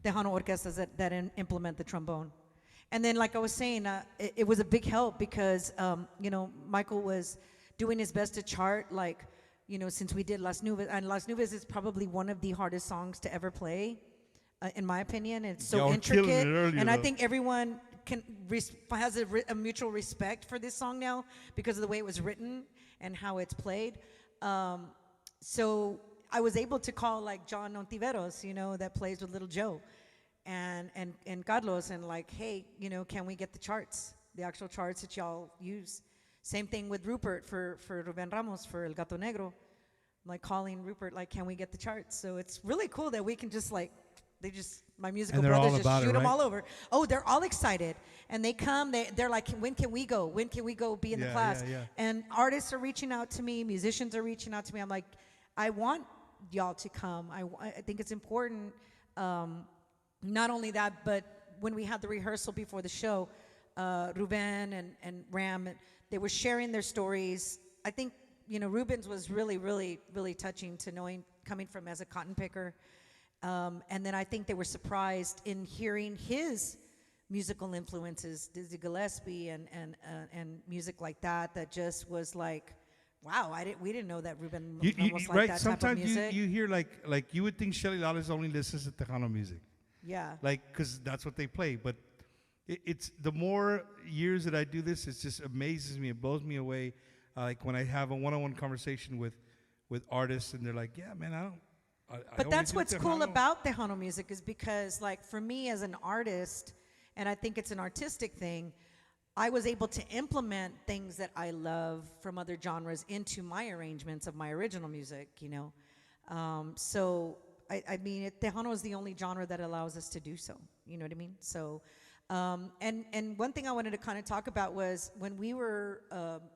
Tejano orquestas that implement the trombone. And then, like I was saying, it was a big help because you know, Michael was doing his best to chart, like, you know, since we did Las Nubes, and Las Nubes is probably one of the hardest songs to ever play, in my opinion. It's so Y'all intricate, killing it earlier, and I though. think everyone has a mutual respect for this song now because of the way it was written and how it's played. So I was able to call like John Ontiveros, you know, that plays with Little Joe, and Carlos, and like, hey, you know, can we get the charts, the actual charts that y'all use? Same thing with Rupert for Ruben Ramos for El Gato Negro. I'm like calling Rupert, like, can we get the charts? So it's really cool that we can just like, my musical brothers just shoot them all over. Oh, they're all excited. And they come, they're like, when can we go? When can we go be in the class? Yeah. And artists are reaching out to me, musicians are reaching out to me. I'm like, I want y'all to come. I think it's important. Not only that, but when we had the rehearsal before the show, Ruben and Ram, they were sharing their stories. I think, you know, Ruben's was really, really, really touching to knowing, coming from as a cotton picker. And then I think they were surprised in hearing his musical influences, Dizzy Gillespie and music like that just was like, wow, we didn't know that Ruben almost like right, that sometimes type of music. you hear like you would think Shelly Lares only listens to Tejano music. Yeah. Like, because that's what they play. But it's the more years that I do this, it just amazes me. It blows me away. Like when I have a one-on-one conversation with artists, and they're like, "Yeah, man, I But only that's do what's Tejano." cool about Tejano music is because, like, for me as an artist, and I think it's an artistic thing, I was able to implement things that I love from other genres into my arrangements of my original music, you know. So, I mean, Tejano is the only genre that allows us to do so, you know what I mean? So, and one thing I wanted to kind of talk about was when we were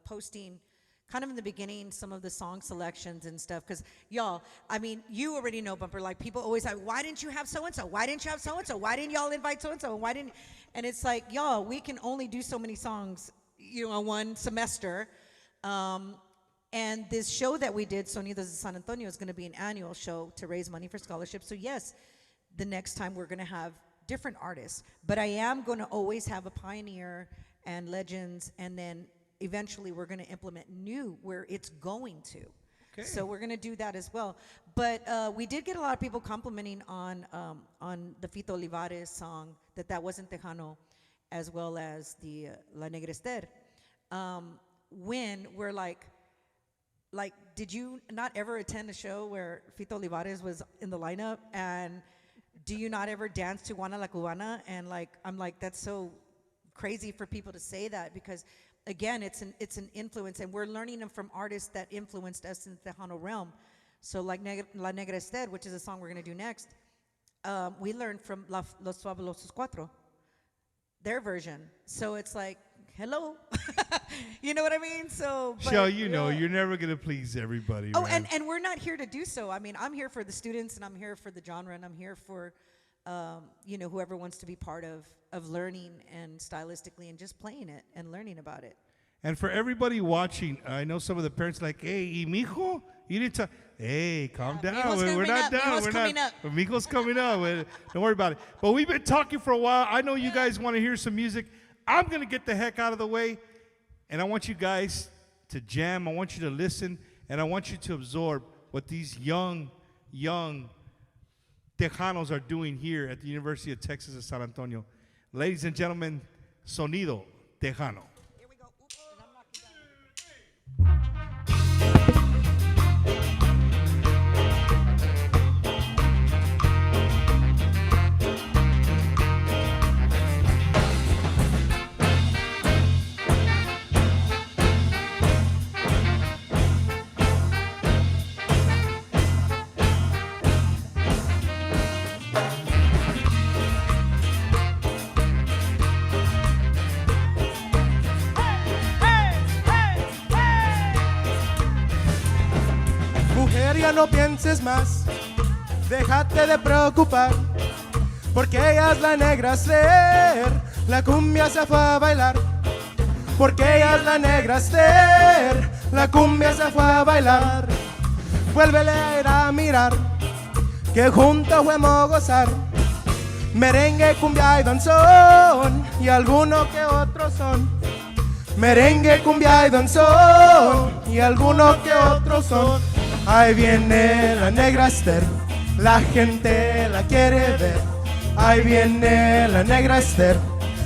posting kind of in the beginning, some of the song selections and stuff, because y'all, I mean, you already know, Bumper, like people always say, why didn't you have so-and-so? Why didn't you have so-and-so? Why didn't y'all invite so-and-so? Why didn't, and it's like, y'all, we can only do so many songs, you know, one semester. And this show that we did, Sonidos de San Antonio, is going to be an annual show to raise money for scholarships. So yes, the next time we're going to have different artists, but I am going to always have a pioneer and legends, and then eventually we're going to implement new where it's going to. Okay. So we're going to do that as well. But we did get a lot of people complimenting on the Fito Olivares song, that wasn't Tejano, as well as the La Negra Esther. When we're like, did you not ever attend a show where Fito Olivares was in the lineup? And do you not ever dance to Juana la Cubana? And like, I'm like, that's so crazy for people to say that, because again, it's an influence, and we're learning them from artists that influenced us in the Tejano realm. So like La Negra Esther, which is a song we're going to do next, we learned from Los Fabulosos Cuatro, their version. So it's like, hello. You know what I mean? So, but, Shell, you know, you're never going to please everybody. Oh, man. and we're not here to do so. I mean, I'm here for the students, and I'm here for the genre, and I'm here for, you know, whoever wants to be part of learning and stylistically and just playing it and learning about it. And for everybody watching, I know some of the parents like, hey, ¿y mijo? You didn't talk. Hey, calm down. We're not done. Mijo's coming up. Mijo's coming up. Don't worry about it. But we've been talking for a while. I know you guys want to hear some music. I'm going to get the heck out of the way. And I want you guys to jam. I want you to listen. And I want you to absorb what these young Tejanos are doing here at the University of Texas at San Antonio. Ladies and gentlemen, Sonido Tejano. Mujer, ya no pienses más, déjate de preocupar, porque ella es la negra Esther, la cumbia se fue a bailar. Porque ella es la negra Esther, la cumbia se fue a bailar. Vuélvele a ir a mirar, que juntos fuimos a gozar. Merengue, cumbia y danzón, y algunos que otros son. Merengue, cumbia y danzón, y algunos que otros son. Ahí viene la negra Esther, la gente la quiere ver. Ahí viene la negra Esther,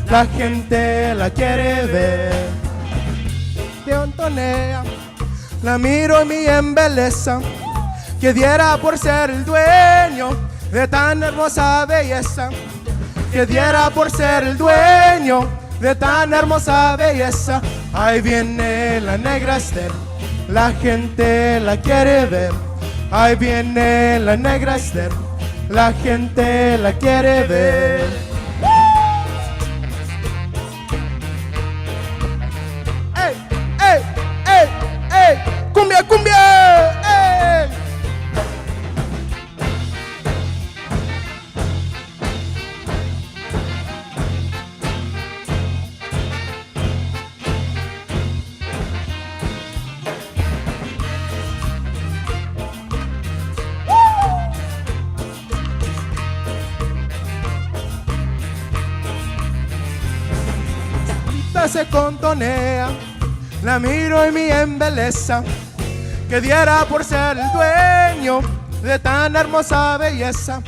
la gente la quiere ver. De Antonea, la miro y me embeleza, que diera por ser el dueño de tan hermosa belleza. Que diera por ser el dueño de tan hermosa belleza. Ahí viene la negra Esther, la gente la quiere ver. Ahí viene la negra Esther, la gente la quiere ver. ¡Ey, ey, ey, ey! ¡Cumbia, cumbia! ¡Ey! Se contonea, la miro y me embeleza, que diera por ser el dueño de tan hermosa belleza.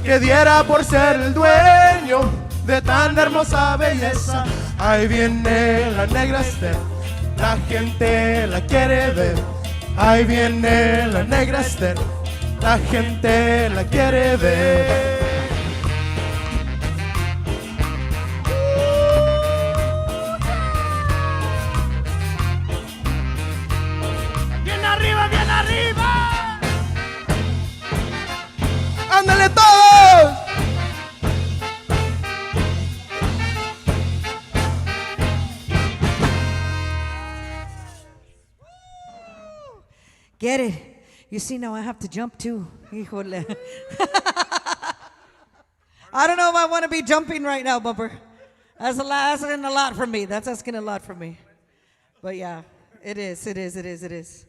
Que diera por ser el dueño de tan hermosa belleza. Ahí viene la negra Esther, la gente la quiere ver. Ahí viene la negra Esther, la gente la quiere ver. ¡Ándale todos! Get it. You see, now I have to jump too. Híjole. I don't know if I want to be jumping right now, Bumper. That's asking a lot from me. That's asking a lot from me. But yeah, it is.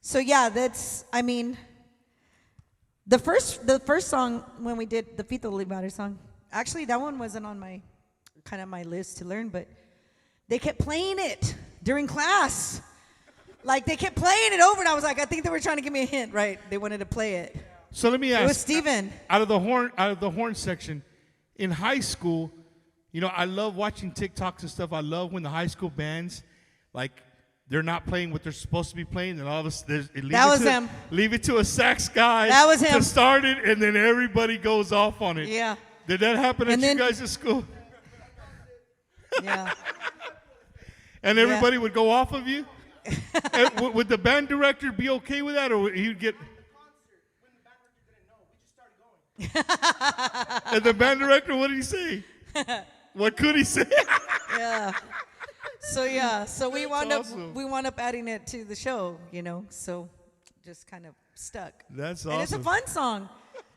So yeah, that's, I mean, the first song when we did the Fito Limares song, actually that one wasn't on my my list to learn, but they kept playing it during class. Like they kept playing it over, and I was like, I think they were trying to give me a hint, right? They wanted to play it. So let me ask. It was Steven. Out of the horn section, in high school, you know, I love watching TikToks and stuff. I love when the high school bands, like, they're not playing what they're supposed to be playing, and all of a sudden, leave it to a sax guy to start it, and then everybody goes off on it. Yeah. Did that happen at you guys at school? Yeah. And everybody would go off of you? Would the band director be okay with that, or would he get? And the band director, what did he say? What could he say? Yeah. So yeah, so we wound awesome. we wound up adding it to the show, so just kind of stuck. That's And it's a awesome. fun song.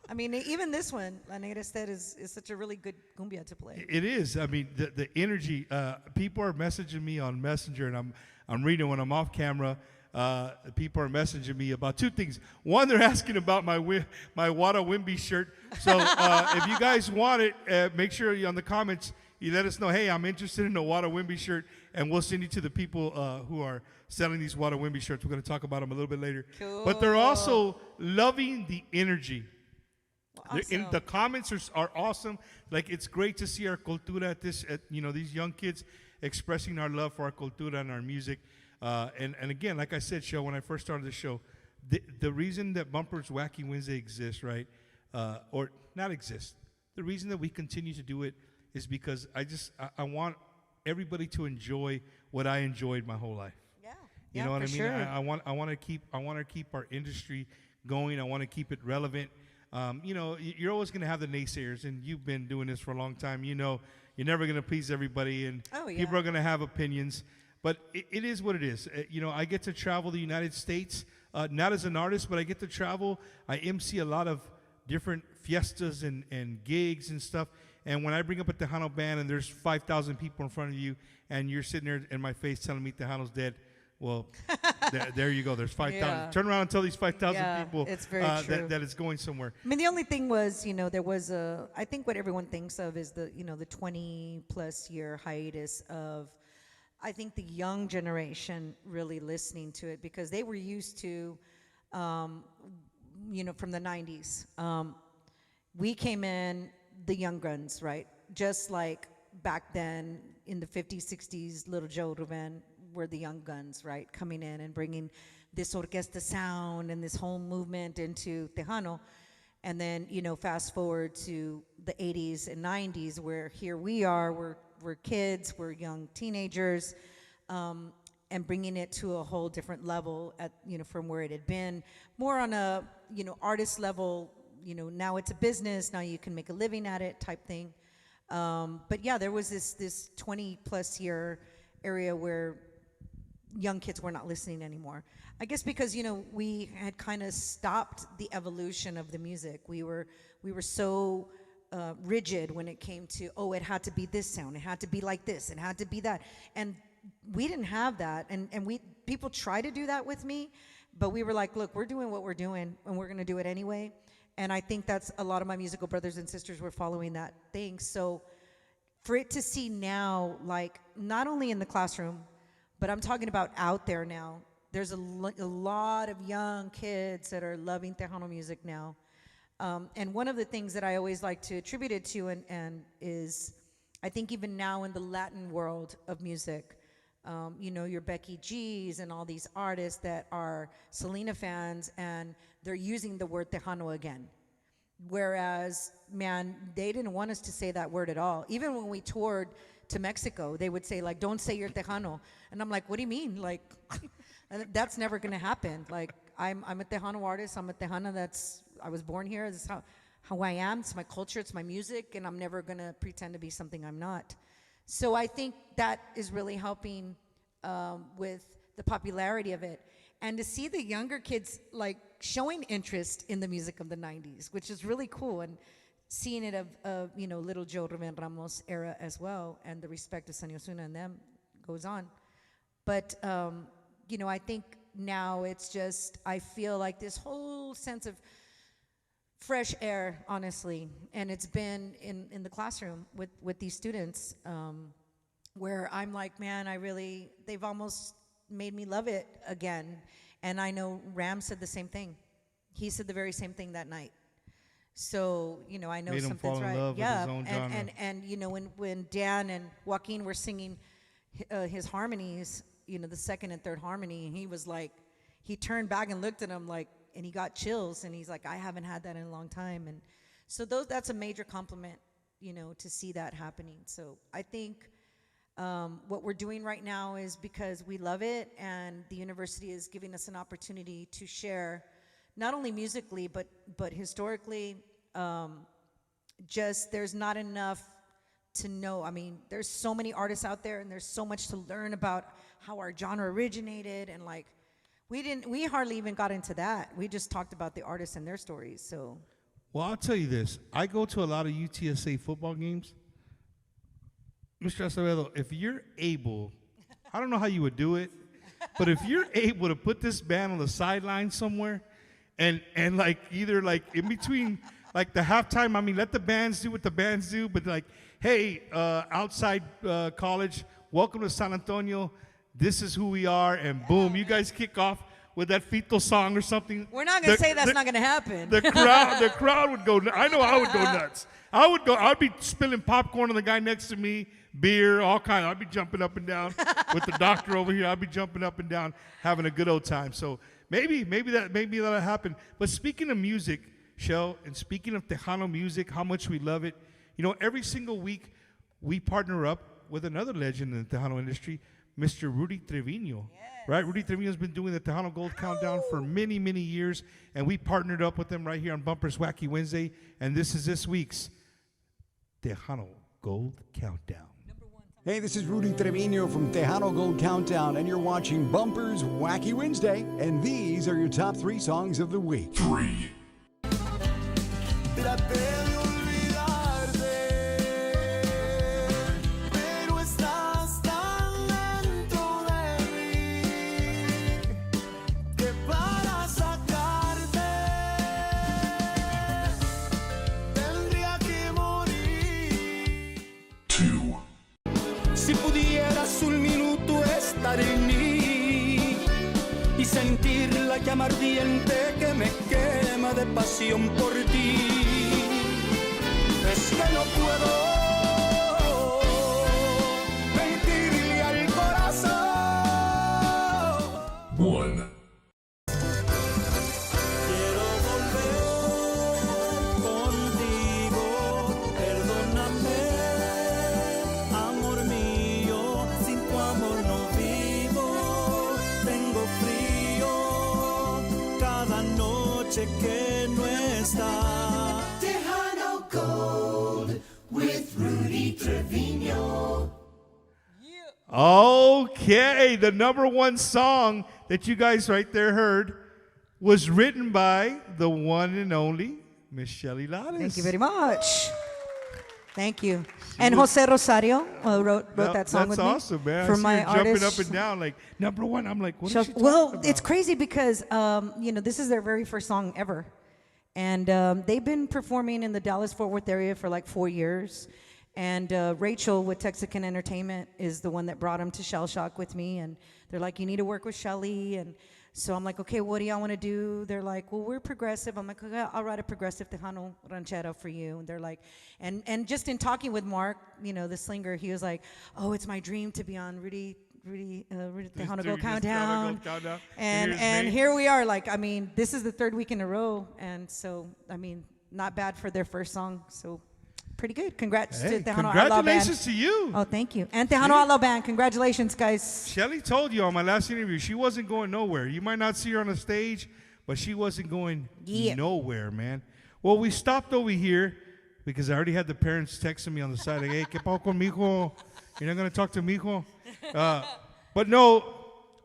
I mean, even this one, La Negra Ested, is such a really good cumbia to play. It is. I mean, the energy. People are messaging me on Messenger, and I'm reading when I'm off camera. People are messaging me about two things. One, they're asking about my Wada Wimby shirt. So if you guys want it, make sure you on the comments you let us know. Hey, I'm interested in a Wada Wimby shirt, and we'll send you to the people who are selling these Wada Wimby shirts. We're going to talk about them a little bit later. Cool. But they're also loving the energy. Awesome. The comments are awesome. Like, it's great to see our cultura these young kids expressing our love for our cultura and our music. And again, like I said, when I first started the show, the reason that Bumpers Wacky Wednesday exists, right, or not exists, the reason that we continue to do it is because I want everybody to enjoy what I enjoyed my whole life. Yeah. You know what I mean? Sure. I want to keep our industry going. I want to keep it relevant. You're always going to have the naysayers, and you've been doing this for a long time. You're never going to please everybody, and people are going to have opinions. But it is what it is. I get to travel the United States, not as an artist, but I get to travel. I MC a lot of different fiestas and gigs and stuff. And when I bring up a Tejano band and there's 5,000 people in front of you, and you're sitting there in my face telling me Tejano's dead, well, there you go. There's 5,000. Yeah. Turn around and tell these 5,000 people it's very true. that it's going somewhere. I mean, the only thing was, there was I think what everyone thinks of is the 20+ year hiatus of, I think, the young generation really listening to it, because they were used to, from the 90s. We came in the young guns, right? Just like back then in the 50s, 60s, Little Joe Ruben were the young guns, right? Coming in and bringing this orquesta sound and this whole movement into Tejano. And then, fast forward to the 80s and 90s, where here we are, we're kids, we're young teenagers, and bringing it to a whole different level from where it had been, more on a, artist level. Now it's a business, now you can make a living at it type thing. But yeah, there was this 20+ year area where young kids were not listening anymore. I guess because, we had kind of stopped the evolution of the music. We were so rigid when it came to, it had to be this sound, it had to be like this, it had to be that. And we didn't have that. And people try to do that with me, but we were like, look, we're doing what we're doing, and we're going to do it anyway. And I think that's a lot of my musical brothers and sisters were following that thing. So for it to see now, like, not only in the classroom, but I'm talking about out there now, there's a lot of young kids that are loving Tejano music now. And one of the things that I always like to attribute it to and is, I think even now in the Latin world of music, your Becky G's and all these artists that are Selena fans, and they're using the word Tejano again. Whereas, man, they didn't want us to say that word at all. Even when we toured to Mexico, they would say, like, don't say you're Tejano. And I'm like, what do you mean? Like, that's never going to happen. Like, I'm a Tejano artist. I'm a Tejana. I was born here. This is how I am. It's my culture. It's my music. And I'm never going to pretend to be something I'm not. So I think that is really helping with the popularity of it. And to see the younger kids, like, showing interest in the music of the 90s, which is really cool. And seeing it of Little Joe Ruben Ramos era as well, and the respect of San Osuna and them goes on. But, I think now it's just, I feel like this whole sense of fresh air, honestly. And it's been in the classroom with these students, where I'm like, man, they've almost made me love it again. And I know Ram said the same thing. He said the very same thing that night. So, I know made him something's fall in right. love with his own genre. And when Dan and Joaquin were singing his harmonies, the second and third harmony, he was like, he turned back and looked at him like, and he got chills, and he's like, I haven't had that in a long time. And so that's a major compliment, to see that happening. So I think what we're doing right now is because we love it, and the university is giving us an opportunity to share, not only musically, but historically. Just there's not enough to know. I mean, there's so many artists out there, and there's so much to learn about how our genre originated, and like, we hardly even got into that. We just talked about the artists and their stories. So, Well, I'll tell you this. I go to a lot of UTSA football games. Mr. Acevedo, if you're able, I don't know how you would do it, but if you're able to put this band on the sideline somewhere and like either like in between like the halftime, I mean, let the bands do what the bands do, but like, hey, outside college, welcome to San Antonio. This is who we are, and boom, you guys kick off with that Fito song or something. we're not going to say that's not going to happen. The crowd would go. I know I would go nuts. I'd be spilling popcorn on the guy next to me, beer, all kind. I'd be jumping up and down with the doctor over here. I'd be jumping up and down, having a good old time. So maybe that'll happen. But speaking of music, Shell, and speaking of Tejano music, how much we love it. You know, every single week we partner up with another legend in the Tejano industry, Mr. Rudy Trevino. Yes. Right? Rudy Trevino's been doing the Tejano Gold Countdown for many, many years, and we partnered up with him right here on Bumpers Wacky Wednesday, and this is this week's Tejano Gold Countdown. Hey, this is Rudy Trevino from Tejano Gold Countdown, and you're watching Bumpers Wacky Wednesday, and these are your top 3 songs of the week. 3. Si pudieras un minuto estar en mí y sentir la llama ardiente que me quema de pasión por ti, es que no puedo mentirle al corazón. 1. Que no está. Tejano Gold with Rudy Trevino. Okay, the number 1 song that you guys right there heard was written by the one and only Miss Shelly Lares. Thank you very much. Thank you. And Jose Rosario wrote that song with me. That's awesome, man. For my jumping artist. up and down like number 1. I'm like, what is she talking Well, about? it's crazy because you know, this is their very first song ever, and they've been performing in the Dallas-Fort Worth area for like 4 years. And Rachel with Texican Entertainment is the one that brought them to Shell Shock with me, and they're like, you need to work with Shelly. And so I'm like, okay, what do y'all want to do? They're like, well, we're progressive. I'm like, okay, I'll write a progressive Tejano ranchera for you. And they're like, and just in talking with Mark, you know, the slinger, he was like, oh, it's my dream to be on Rudy Tejano Gold Countdown. And here we are. Like, I mean, this is the 3rd week in a row. And so, I mean, not bad for their first song. So pretty good. Congrats to Tejano Outlaw Band. Congratulations to you. Oh, thank you. And Tejano Outlaw Band. Congratulations, guys. Shelly told you on my last interview she wasn't going nowhere. You might not see her on the stage, but she wasn't going nowhere, man. Well, we stopped over here because I already had the parents texting me on the side, like, hey, ¿qué pasó con mi hijo? You're not going to talk to mi hijo? But no,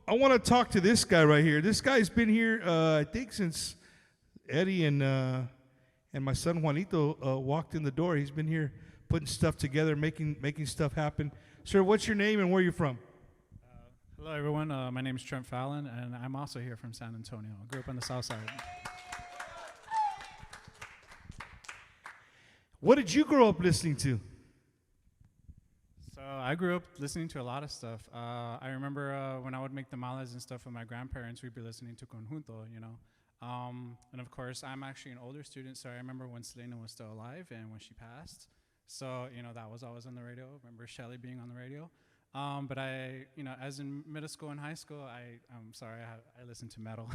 I want to talk to this guy right here. This guy's been here, I think, since Eddie and my son Juanito walked in the door. He's been here putting stuff together, making stuff happen. Sir, what's your name and where are you from? Hello, everyone. My name is Trent Fallon, and I'm also here from San Antonio. I grew up on the south side. What did you grow up listening to? So I grew up listening to a lot of stuff. I remember when I would make tamales and stuff with my grandparents, we'd be listening to Conjunto, you know. And of course, I'm actually an older student, so I remember when Selena was still alive and when she passed. So, you know, that was always on the radio. I remember Shelly being on the radio. But I, you know, as in middle school and high school, I'm sorry, I listened to metal.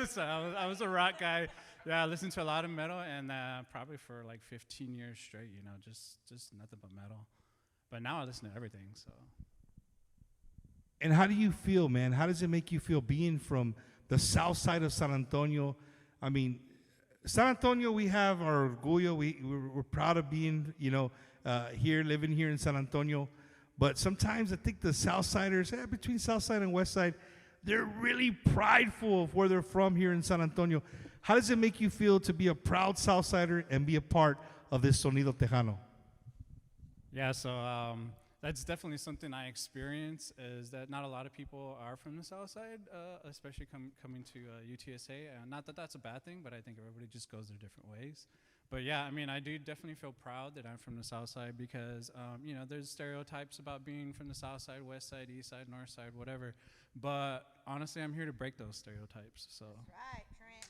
So I was a rock guy. Yeah, I listened to a lot of metal, and probably for like 15 years straight, you know, just nothing but metal. But now I listen to everything, so. And how do you feel, man? How does it make you feel being from the south side of San Antonio? I mean, San Antonio, we have our orgullo. We're proud of being, you know, here, living here in San Antonio. But sometimes I think the Southsiders, between Southside and Westside, they're really prideful of where they're from here in San Antonio. How does it make you feel to be a proud Southsider and be a part of this Sonido Tejano? Yeah, so that's definitely something I experience, is that not a lot of people are from the South Side, especially coming to UTSA. Not that that's a bad thing, but I think everybody just goes their different ways. But yeah, I mean, I do definitely feel proud that I'm from the South Side because, you know, there's stereotypes about being from the South Side, West Side, East Side, North Side, whatever. But honestly, I'm here to break those stereotypes. So. Right, Trent.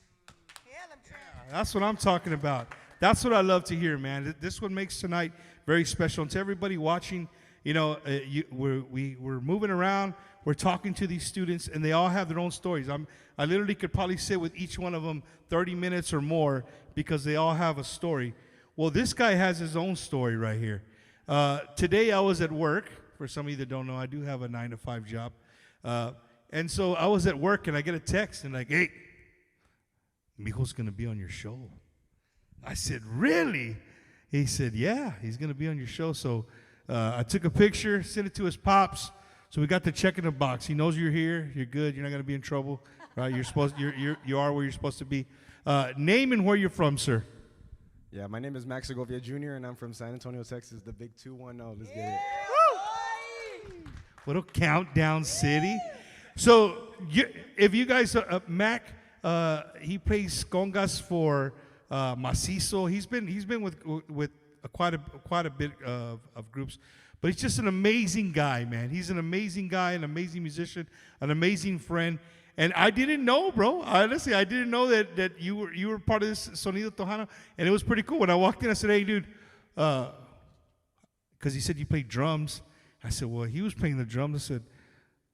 Hear them, Trent. That's what I'm talking about. That's what I love to hear, man. This one makes tonight very special. And to everybody watching, you know, we're moving around. We're talking to these students, and they all have their own stories. I literally could probably sit with each one of them 30 minutes or more because they all have a story. Well, this guy has his own story right here. Today I was at work. For some of you that don't know, I do have a 9-to-5 job. And so I was at work, and I get a text, and like, hey, Mijo's going to be on your show. I said, really? He said, yeah, he's going to be on your show. So I took a picture, sent it to his pops. So we got the check in the box. He knows you're here. You're good. You're not going to be in trouble, right? You are where you're supposed to be. Name and where you're from, sir. Yeah, my name is Max Segovia Jr., and I'm from San Antonio, Texas, the big 210. Let's get it. What a countdown city. So if you guys, Mac, he plays congas for Macizo. He's been with quite a bit of groups. But he's just an amazing guy, man. He's an amazing guy, an amazing musician, an amazing friend. And I didn't know, bro. Honestly, I didn't know that you were part of this Sonido Tejano. And it was pretty cool. When I walked in, I said, hey, dude, because he said you played drums. I said, well, he was playing the drums. I said,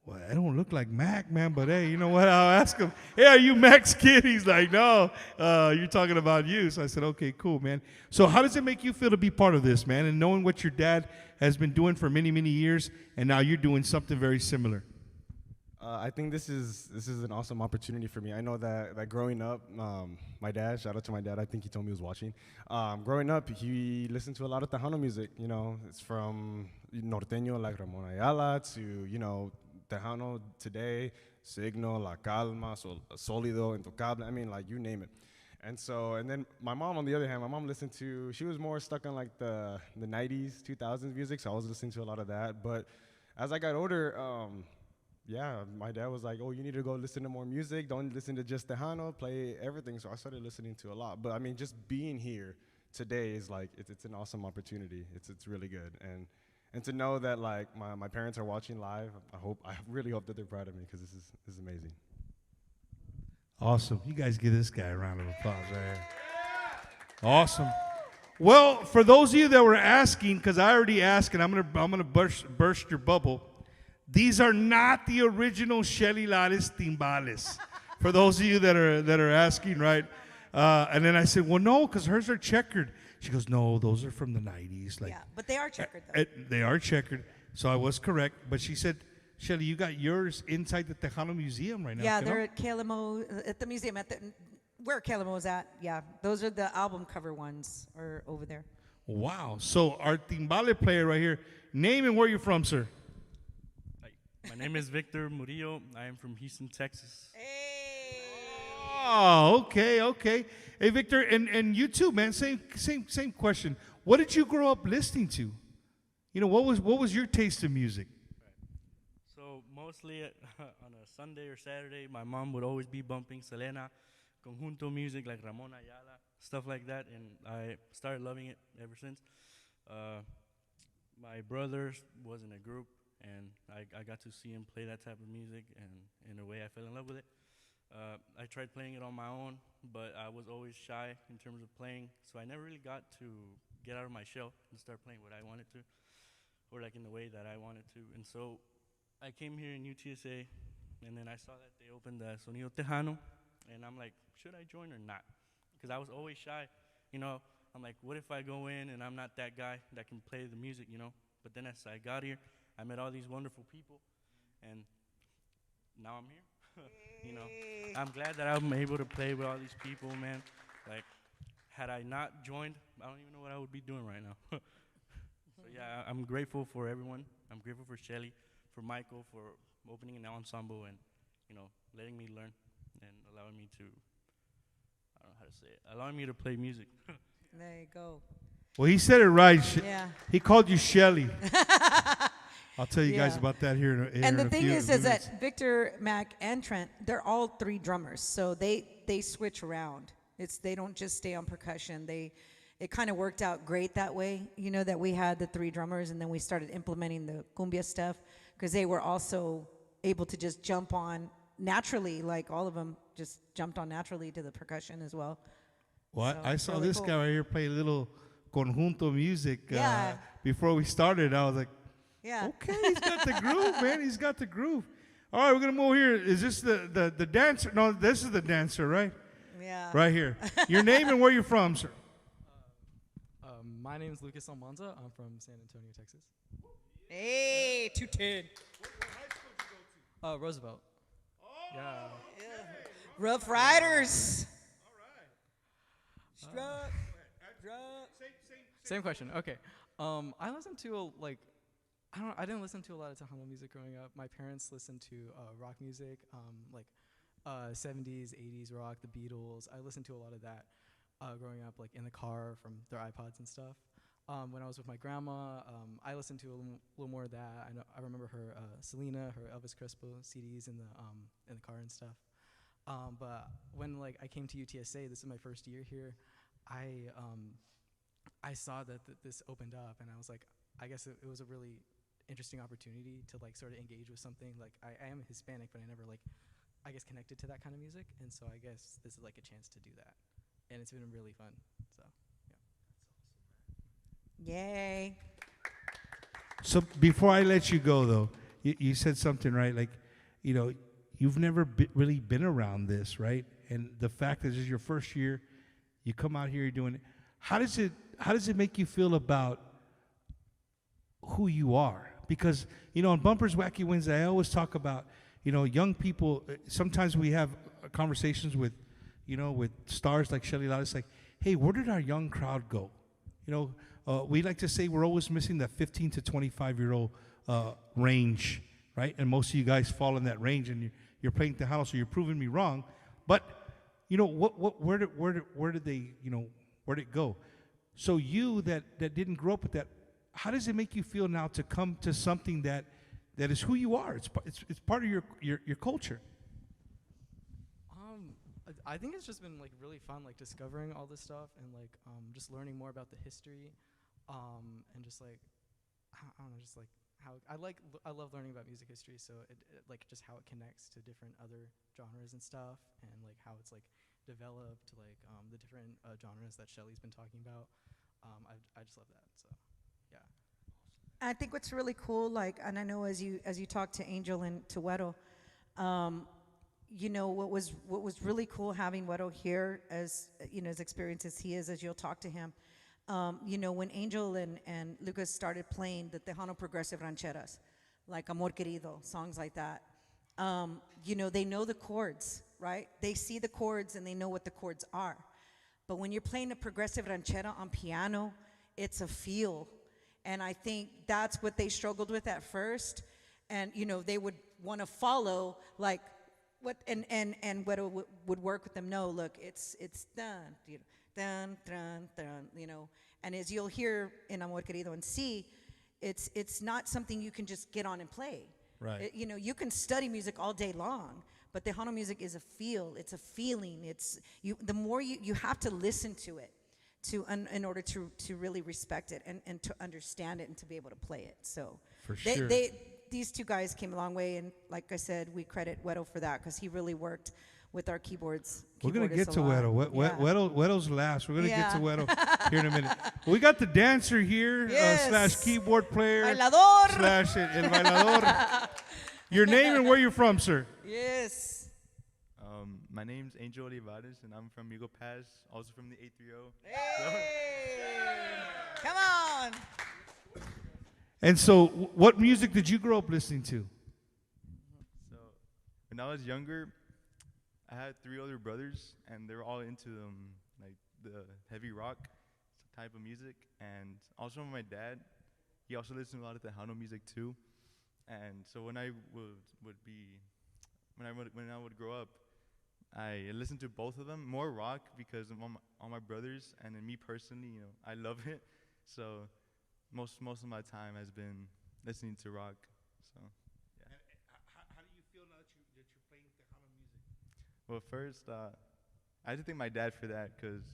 well, I don't look like Mac, man, but hey, you know what? I'll ask him, hey, are you Mac's kid? He's like, no, you're talking about you. So I said, okay, cool, man. So how does it make you feel to be part of this, man, and knowing what your dad has been doing for many, many years, and now you're doing something very similar? I think this is an awesome opportunity for me. I know that growing up, my dad, shout out to my dad, I think he told me he was watching. Growing up, he listened to a lot of Tejano music, you know. It's from norteño like Ramon Ayala to, you know, Tejano today, Signo, La Calma, Sólido, Intocable, I mean, like, you name it. And then my mom, on the other hand, listened to, she was more stuck on, like, the 90s, 2000s music, so I was listening to a lot of that. But as I got older, yeah, my dad was like, oh, you need to go listen to more music, don't listen to just Tejano, play everything. So I started listening to a lot. But, I mean, just being here today is, like, it's an awesome opportunity. It's really good. And to know that, like, my parents are watching live, I really hope that they're proud of me because this is amazing. Awesome. You guys give this guy a round of applause right here. Awesome. Well, for those of you that were asking, because I already asked, and I'm gonna burst your bubble. These are not the original Shelly Lares timbales. For those of you that are asking, right? And then I said, well, no, because hers are checkered. She goes, no, those are from the 90s. Like, yeah, but they are checkered, though. They are checkered, so I was correct. But she said, Shelly, you got yours inside the Tejano Museum right now. Yeah, they're at KLMO, at the museum, where KLMO is at. Yeah, those are the album cover ones are over there. Wow. So our timbale player right here, name and where you're from, sir. Hi. My name is Victor Murillo. I am from Houston, Texas. Oh, okay. Hey, Victor, and you too, man. Same question. What did you grow up listening to? You know, what was your taste of music? So mostly on a Sunday or Saturday, my mom would always be bumping Selena, conjunto music like Ramon Ayala, stuff like that, and I started loving it ever since. My brother was in a group, and I got to see him play that type of music, and in a way I fell in love with it. I tried playing it on my own, but I was always shy in terms of playing, so I never really got to get out of my shell and start playing what I wanted to, or like in the way that I wanted to. And so I came here in UTSA, and then I saw that they opened the Sonido Tejano, and I'm like, should I join or not? Because I was always shy, you know. I'm like, what if I go in and I'm not that guy that can play the music, you know? But then as I got here, I met all these wonderful people, and now I'm here. You know, I'm glad that I'm able to play with all these people, man. Like, had I not joined, I don't even know what I would be doing right now. yeah, I'm grateful for everyone. I'm grateful for Shelly, for Michael, for opening an ensemble and, letting me learn and allowing me to, I don't know how to say it, allowing me to play music. There you go. Well, he said it right. Yeah. He called you Shelly. I'll tell you guys about that here in And a the thing few is minutes. that Victor, Mac, and Trent, they're all 3 drummers, so they switch around. They don't just stay on percussion. It kind of worked out great that way, that we had the 3 drummers, and then we started implementing the cumbia stuff because they were also able to just jump on naturally, like all of them just jumped on naturally to the percussion as well. Well, So I it's saw really this cool. guy right here play a little conjunto music Yeah. before we started. I was like, yeah. Okay, he's got the groove, man. He's got the groove. All right, we're going to move here. Is this the dancer? No, this is the dancer, right? Yeah. Right here. Your name and where you're from, sir? My name is Lucas Almanza. I'm from San Antonio, Texas. Hey, 210. Roosevelt. Yeah. Rough Riders. Same question. Okay. I listened to I didn't listen to a lot of Tejano music growing up. My parents listened to rock music, 70s, 80s rock, the Beatles. I listened to a lot of that growing up, like in the car from their iPods and stuff. When I was with my grandma, I listened to a little more of that. I remember her Selena, her Elvis Crespo CDs in the car and stuff. But when I came to UTSA, this is my first year here. I saw that this opened up, and I was like, I guess it was a really interesting opportunity to sort of engage with something. I am Hispanic, but I never I guess connected to that kind of music, and so I guess this is a chance to do that, and it's been really fun. So yeah. Yay. So before I let you go, though, you said something, right? You've never really been around this, right? And the fact that this is your first year, you come out here, you're doing it. How does it make you feel about who you are? Because, on Bumpers Wacky Wednesday, I always talk about, young people. Sometimes we have conversations with, with stars like Shelly Lares, like, hey, where did our young crowd go? We like to say we're always missing that 15 to 25-year-old range, right? And most of you guys fall in that range, and you're playing Tejano, so you're proving me wrong. But, where did it go? So you that didn't grow up with that, how does it make you feel now to come to something that is who you are? It's part of your culture. I think it's just been really fun, discovering all this stuff and just learning more about the history, and just I don't know, just how I love learning about music history. So it just how it connects to different other genres and stuff, and how it's developed, the different genres that Shelly's been talking about. I just love that. So yeah. I think what's really cool, and I know as you talk to Angel and to Weddle, what was really cool having Weddle here as experienced as he is, as you'll talk to him. When Angel and Lucas started playing the Tejano progressive rancheras, like Amor Querido, songs like that, they know the chords, right? They see the chords and they know what the chords are. But when you're playing a progressive ranchera on piano, it's a feel. And I think that's what they struggled with at first. And, they would want to follow, what, and what would work with them. No, look, it's dun, dun, dun, dun, And as you'll hear in Amor Querido and see, it's not something you can just get on and play. Right. You can study music all day long, but Tejano music is a feel. It's a feeling. The more you have to listen to it in order to really respect it and to understand it and to be able to play it. So for sure. These two guys came a long way, and like I said, we credit Weddle for that because he really worked with our keyboards. We're going to get to Weddle. Weddle. Weddle's last. We're going to get to Weddle here in a minute. We got the dancer here, / keyboard player, Bailador. / el bailador. Your name and where you're from, sir? Yes. My name's Angel Olivares, and I'm from Eagle Pass, also from the 830. Hey! Come on. And so, what music did you grow up listening to? So, when I was younger, I had 3 older brothers, and they were all into the heavy rock type of music. And also my dad, he also listened to a lot of Tejano music too. And so when I would grow up, I listened to both of them, more rock because of all my brothers, and then me personally, you know, I love it. So most of my time has been listening to rock. So yeah. How do you feel now that you're playing Tejano music? Well, first, I had to thank my dad for that, because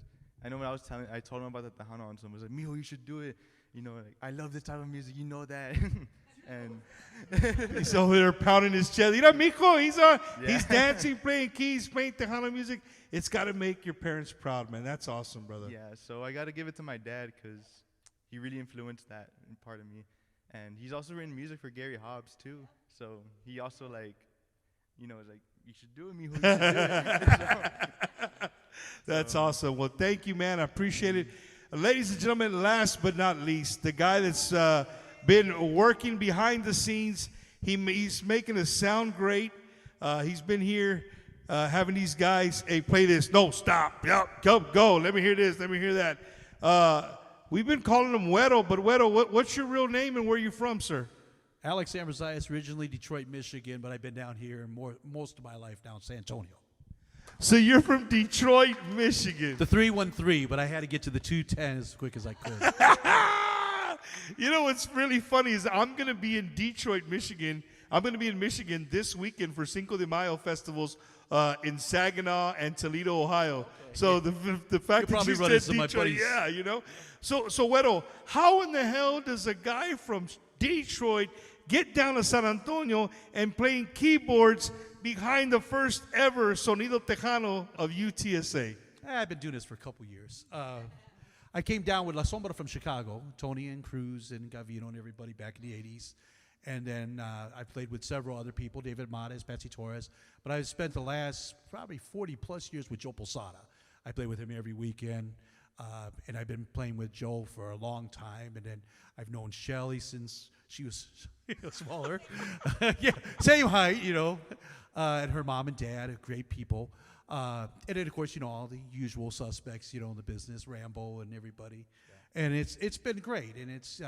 I know when I told him about the Tejano ensemble, he was like, "Mijo, you should do it. You know, like, I love this type of music. You know that." And he's over there pounding his chest. You know, mijo, he's dancing, playing keys, playing Tejano music. It's got to make your parents proud, man. That's awesome, brother. Yeah, so I got to give it to my dad because he really influenced that in part of me. And he's also written music for Gary Hobbs, too. So he also, like, you know, is like, you should do it, mijo. You should do it. That's awesome. Well, thank you, man. I appreciate it. Ladies and gentlemen, last but not least, the guy that's been working behind the scenes. He's making us sound great. He's been here having these guys, hey, play this. No, stop. Yep, go. Let me hear this. Let me hear that. We've been calling him Wedo, but Wedo, what's your real name and where are you from, sir? Alex Ambrosias, originally Detroit, Michigan, but I've been down here most of my life down in San Antonio. So you're from Detroit, Michigan. The 313, but I had to get to the 210 as quick as I could. You know what's really funny is I'm going to be in Detroit, Michigan. I'm going to be in Michigan this weekend for Cinco de Mayo festivals in Saginaw and Toledo, Ohio. Okay. So the fact that you said Detroit, yeah, you know. So Wedo, how in the hell does a guy from Detroit get down to San Antonio and playing keyboards behind the first ever Sonido Tejano of UTSA? I've been doing this for a couple years. I came down with La Sombra from Chicago, Tony and Cruz and Gavino and everybody back in the 80s. And then I played with several other people, David Mares, Patsy Torres. But I spent the last probably 40 plus years with Joe Posada. I play with him every weekend. And I've been playing with Joe for a long time. And then I've known Shelly since she was smaller. Yeah, same height, you know. And her mom and dad are great people. And then, of course, you know, all the usual suspects, you know, in the business, Rambo and everybody. Yeah. And it's been great. And it's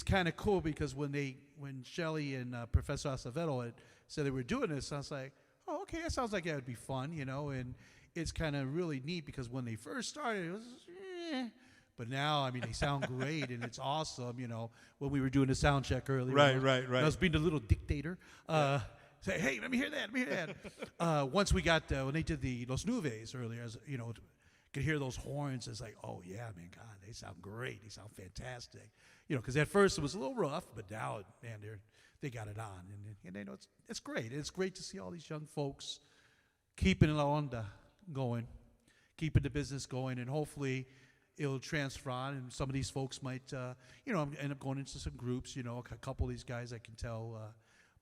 kind of cool because when Shelly and Professor Acevedo had said they were doing this, I was like, oh, okay, that sounds like that would be fun, you know. And it's kind of really neat because when they first started, it was, but now, I mean, they sound great and it's awesome, you know. When we were doing the sound check earlier, right. I was being the little dictator. Say, hey, let me hear that. Once we got when they did the Los Nuves earlier, as you know, could hear those horns. It's like, oh yeah, man, God, they sound great. They sound fantastic. You know, because at first it was a little rough, but now, man, they got it on, and they know it's great. It's great to see all these young folks keeping la onda going, keeping the business going, and hopefully it'll transfer on. And some of these folks might, you know, end up going into some groups. You know, a couple of these guys I can tell.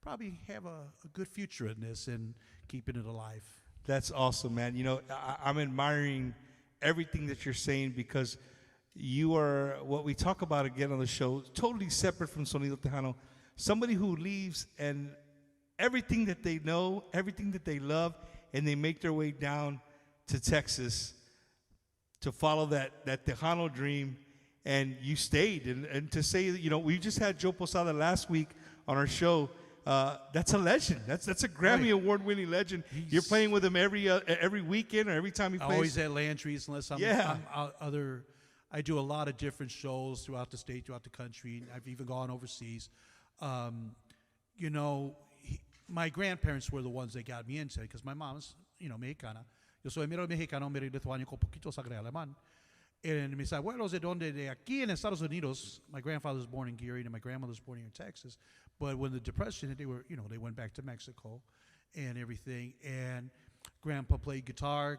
Probably have a good future in this and keeping it alive. That's awesome, man. You know, I'm admiring everything that you're saying because you are, what we talk about again on the show, totally separate from Sonido Tejano. Somebody who leaves and everything that they know, everything that they love, and they make their way down to Texas to follow that Tejano dream, and you stayed. And to say, you know, we just had Joe Posada last week on our show. That's a legend. That's a Grammy award-winning legend. You're playing with him every weekend or every time he plays. Always at Landry's, unless I'm other. I do a lot of different shows throughout the state, throughout the country. I've even gone overseas. You know, my grandparents were the ones that got me into it because my mom's, you know, mexicana. Yo soy mero mexicano, mero lituano, con poquito sangre alemán. And mis abuelos de aquí en Estados Unidos, my grandfather was born in Geary and my grandmother was born here in Texas. But when the Depression hit, they went back to Mexico and everything. And Grandpa played guitar,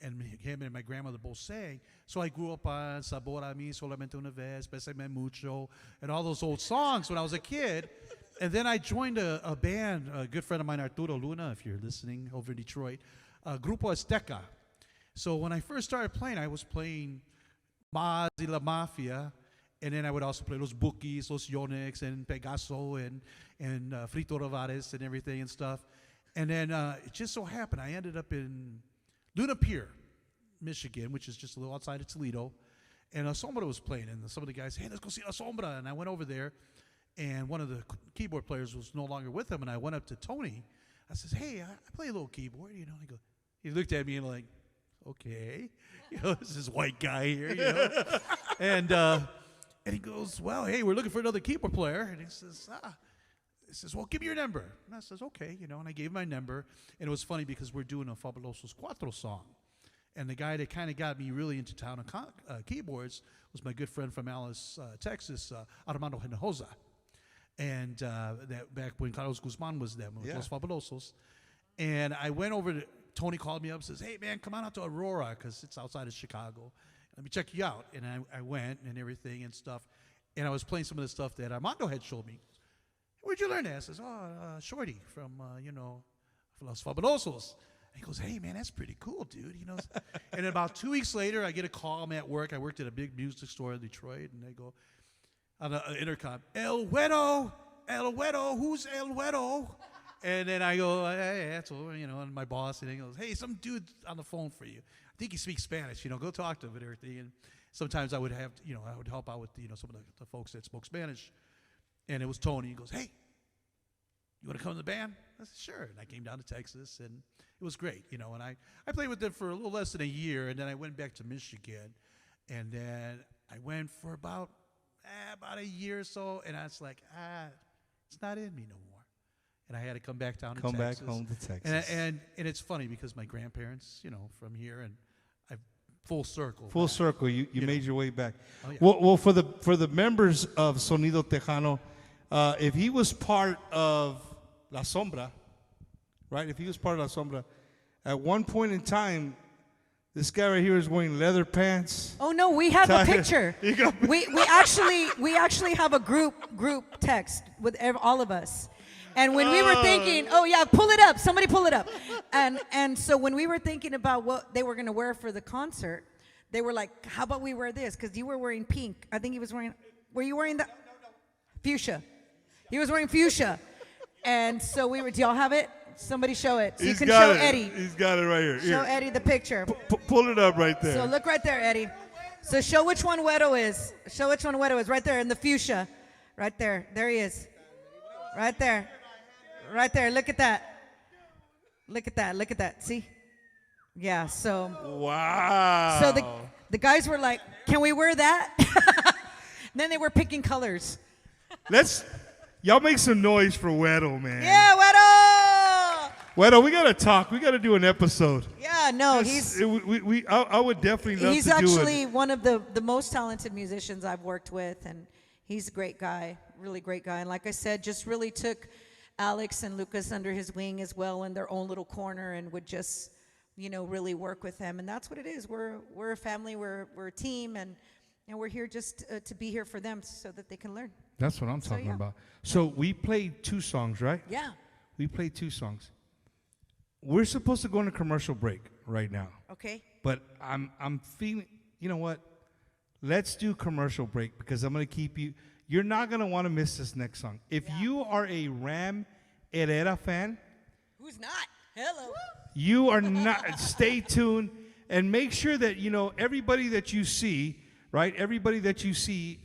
and him and my grandmother both sang. So I grew up on Sabor a mí, Solamente una vez, Bésame mucho, and all those old songs when I was a kid. And then I joined a band, a good friend of mine, Arturo Luna, if you're listening, over in Detroit, Grupo Azteca. So when I first started playing, I was playing Maz y La Mafia. And then I would also play Los Bookies, Los Yonex, and Pegaso, and Frito Ravares, and everything and stuff. And then it just so happened I ended up in Luna Pier, Michigan, which is just a little outside of Toledo. And La Sombra was playing, and some of the guys, hey, let's go see La Sombra. And I went over there, and one of the keyboard players was no longer with them, and I went up to Tony. I says, hey, I play a little keyboard, you know. He looked at me and like, okay, you know, this is white guy here, you know. and he goes, well, hey, we're looking for another keyboard player. And he says, well, give me your number. And I says, okay, you know, and I gave my number. And it was funny because we're doing a Fabulosos Cuatro song. And the guy that kind of got me really into town of keyboards was my good friend from Alice, Texas, Armando Hinojosa. And that back when Carlos Guzman was them, with Los Fabulosos. And I went over to, Tony called me up and says, hey, man, come on out to Aurora, because it's outside of Chicago. Let me check you out. And I went and everything and stuff. And I was playing some of the stuff that Armando had showed me. Where'd you learn that? I says, Shorty from, from Los Fabulosos. And he goes, hey, man, that's pretty cool, dude. You know. And about 2 weeks later, I get a call. I'm at work. I worked at a big music store in Detroit. And they go, on the intercom, El Güero, who's El Güero? And then I go, hey, that's all, you know, and my boss, and he goes, hey, some dude on the phone for you. I think he speaks Spanish, you know, go talk to him and everything. And sometimes I would have, you know, I would help out with, you know, some of the folks that spoke Spanish. And it was Tony. He goes, hey, you want to come to the band? I said, sure. And I came down to Texas, and it was great, you know. And I played with them for a little less than a year, and then I went back to Michigan. And then I went for about a year or so, and I was like, it's not in me no more. And I had to come back down to Texas. Come back home to Texas. And it's funny because my grandparents, you know, from here, and I've full circle. Full circle. You made your way back. Oh, yeah. Well, for the members of Sonido Tejano, if he was part of La Sombra, right? If he was part of La Sombra, at one point in time, this guy right here is wearing leather pants. Oh no, we have a picture. we actually have a group text with all of us. And when we were thinking, oh yeah, pull it up, somebody pull it up. And so when we were thinking about what they were going to wear for the concert, they were like, how about we wear this? Because you were wearing pink. I think he was wearing, were you wearing the? No. Fuchsia. He was wearing fuchsia. And so we were, do y'all have it? Somebody show it. So you can show Eddie. He's got it right here. Show Eddie the picture. Pull it up right there. So look right there, Eddie. So show which one Güero is. Show which one Güero is. Right there in the fuchsia. Right there. There he is. Right there. Right there. Look at that. Look at that. Look at that. See? Yeah, so. Wow. So the guys were like, can we wear that? Then they were picking colors. Y'all make some noise for Güero, man. Yeah, Güero! Güero, we got to talk. We got to do an episode. Yeah, no, I would definitely love to do it. He's actually one of the most talented musicians I've worked with, and he's a great guy, really great guy. And like I said, just really took Alex and Lucas under his wing as well in their own little corner and would just, you know, really work with them. And that's what it is. We're a family, we're a team, and we're here just to be here for them so that they can learn. That's what I'm talking about. So we played 2 songs, right? Yeah. We played 2 songs. We're supposed to go on a commercial break right now. Okay. But I'm feeling, you know what? Let's do commercial break because I'm going to keep you. You're not going to want to miss this next song. If you are a Ram Herrera fan. Who's not? Hello. You are not. Stay tuned and make sure that, you know, everybody that you see, right? Everybody that you see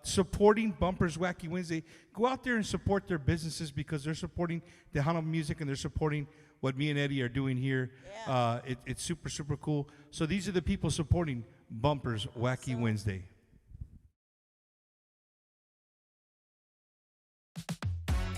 supporting Bumpers Wacky Wednesday, go out there and support their businesses because they're supporting Tejano music and they're supporting what me and Eddie are doing here. Yeah. It's super, super cool. So these are the people supporting Bumpers Wacky Wednesday.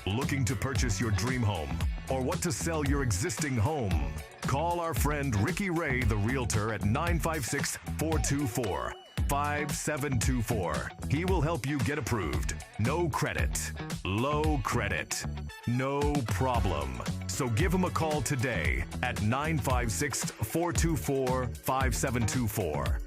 Looking to purchase your dream home or what to sell your existing home? Call our friend Ricky Ray, the realtor, at 956-424-5724. He will help you get approved. No credit, low credit, no problem. So give him a call today at 956-424-5724.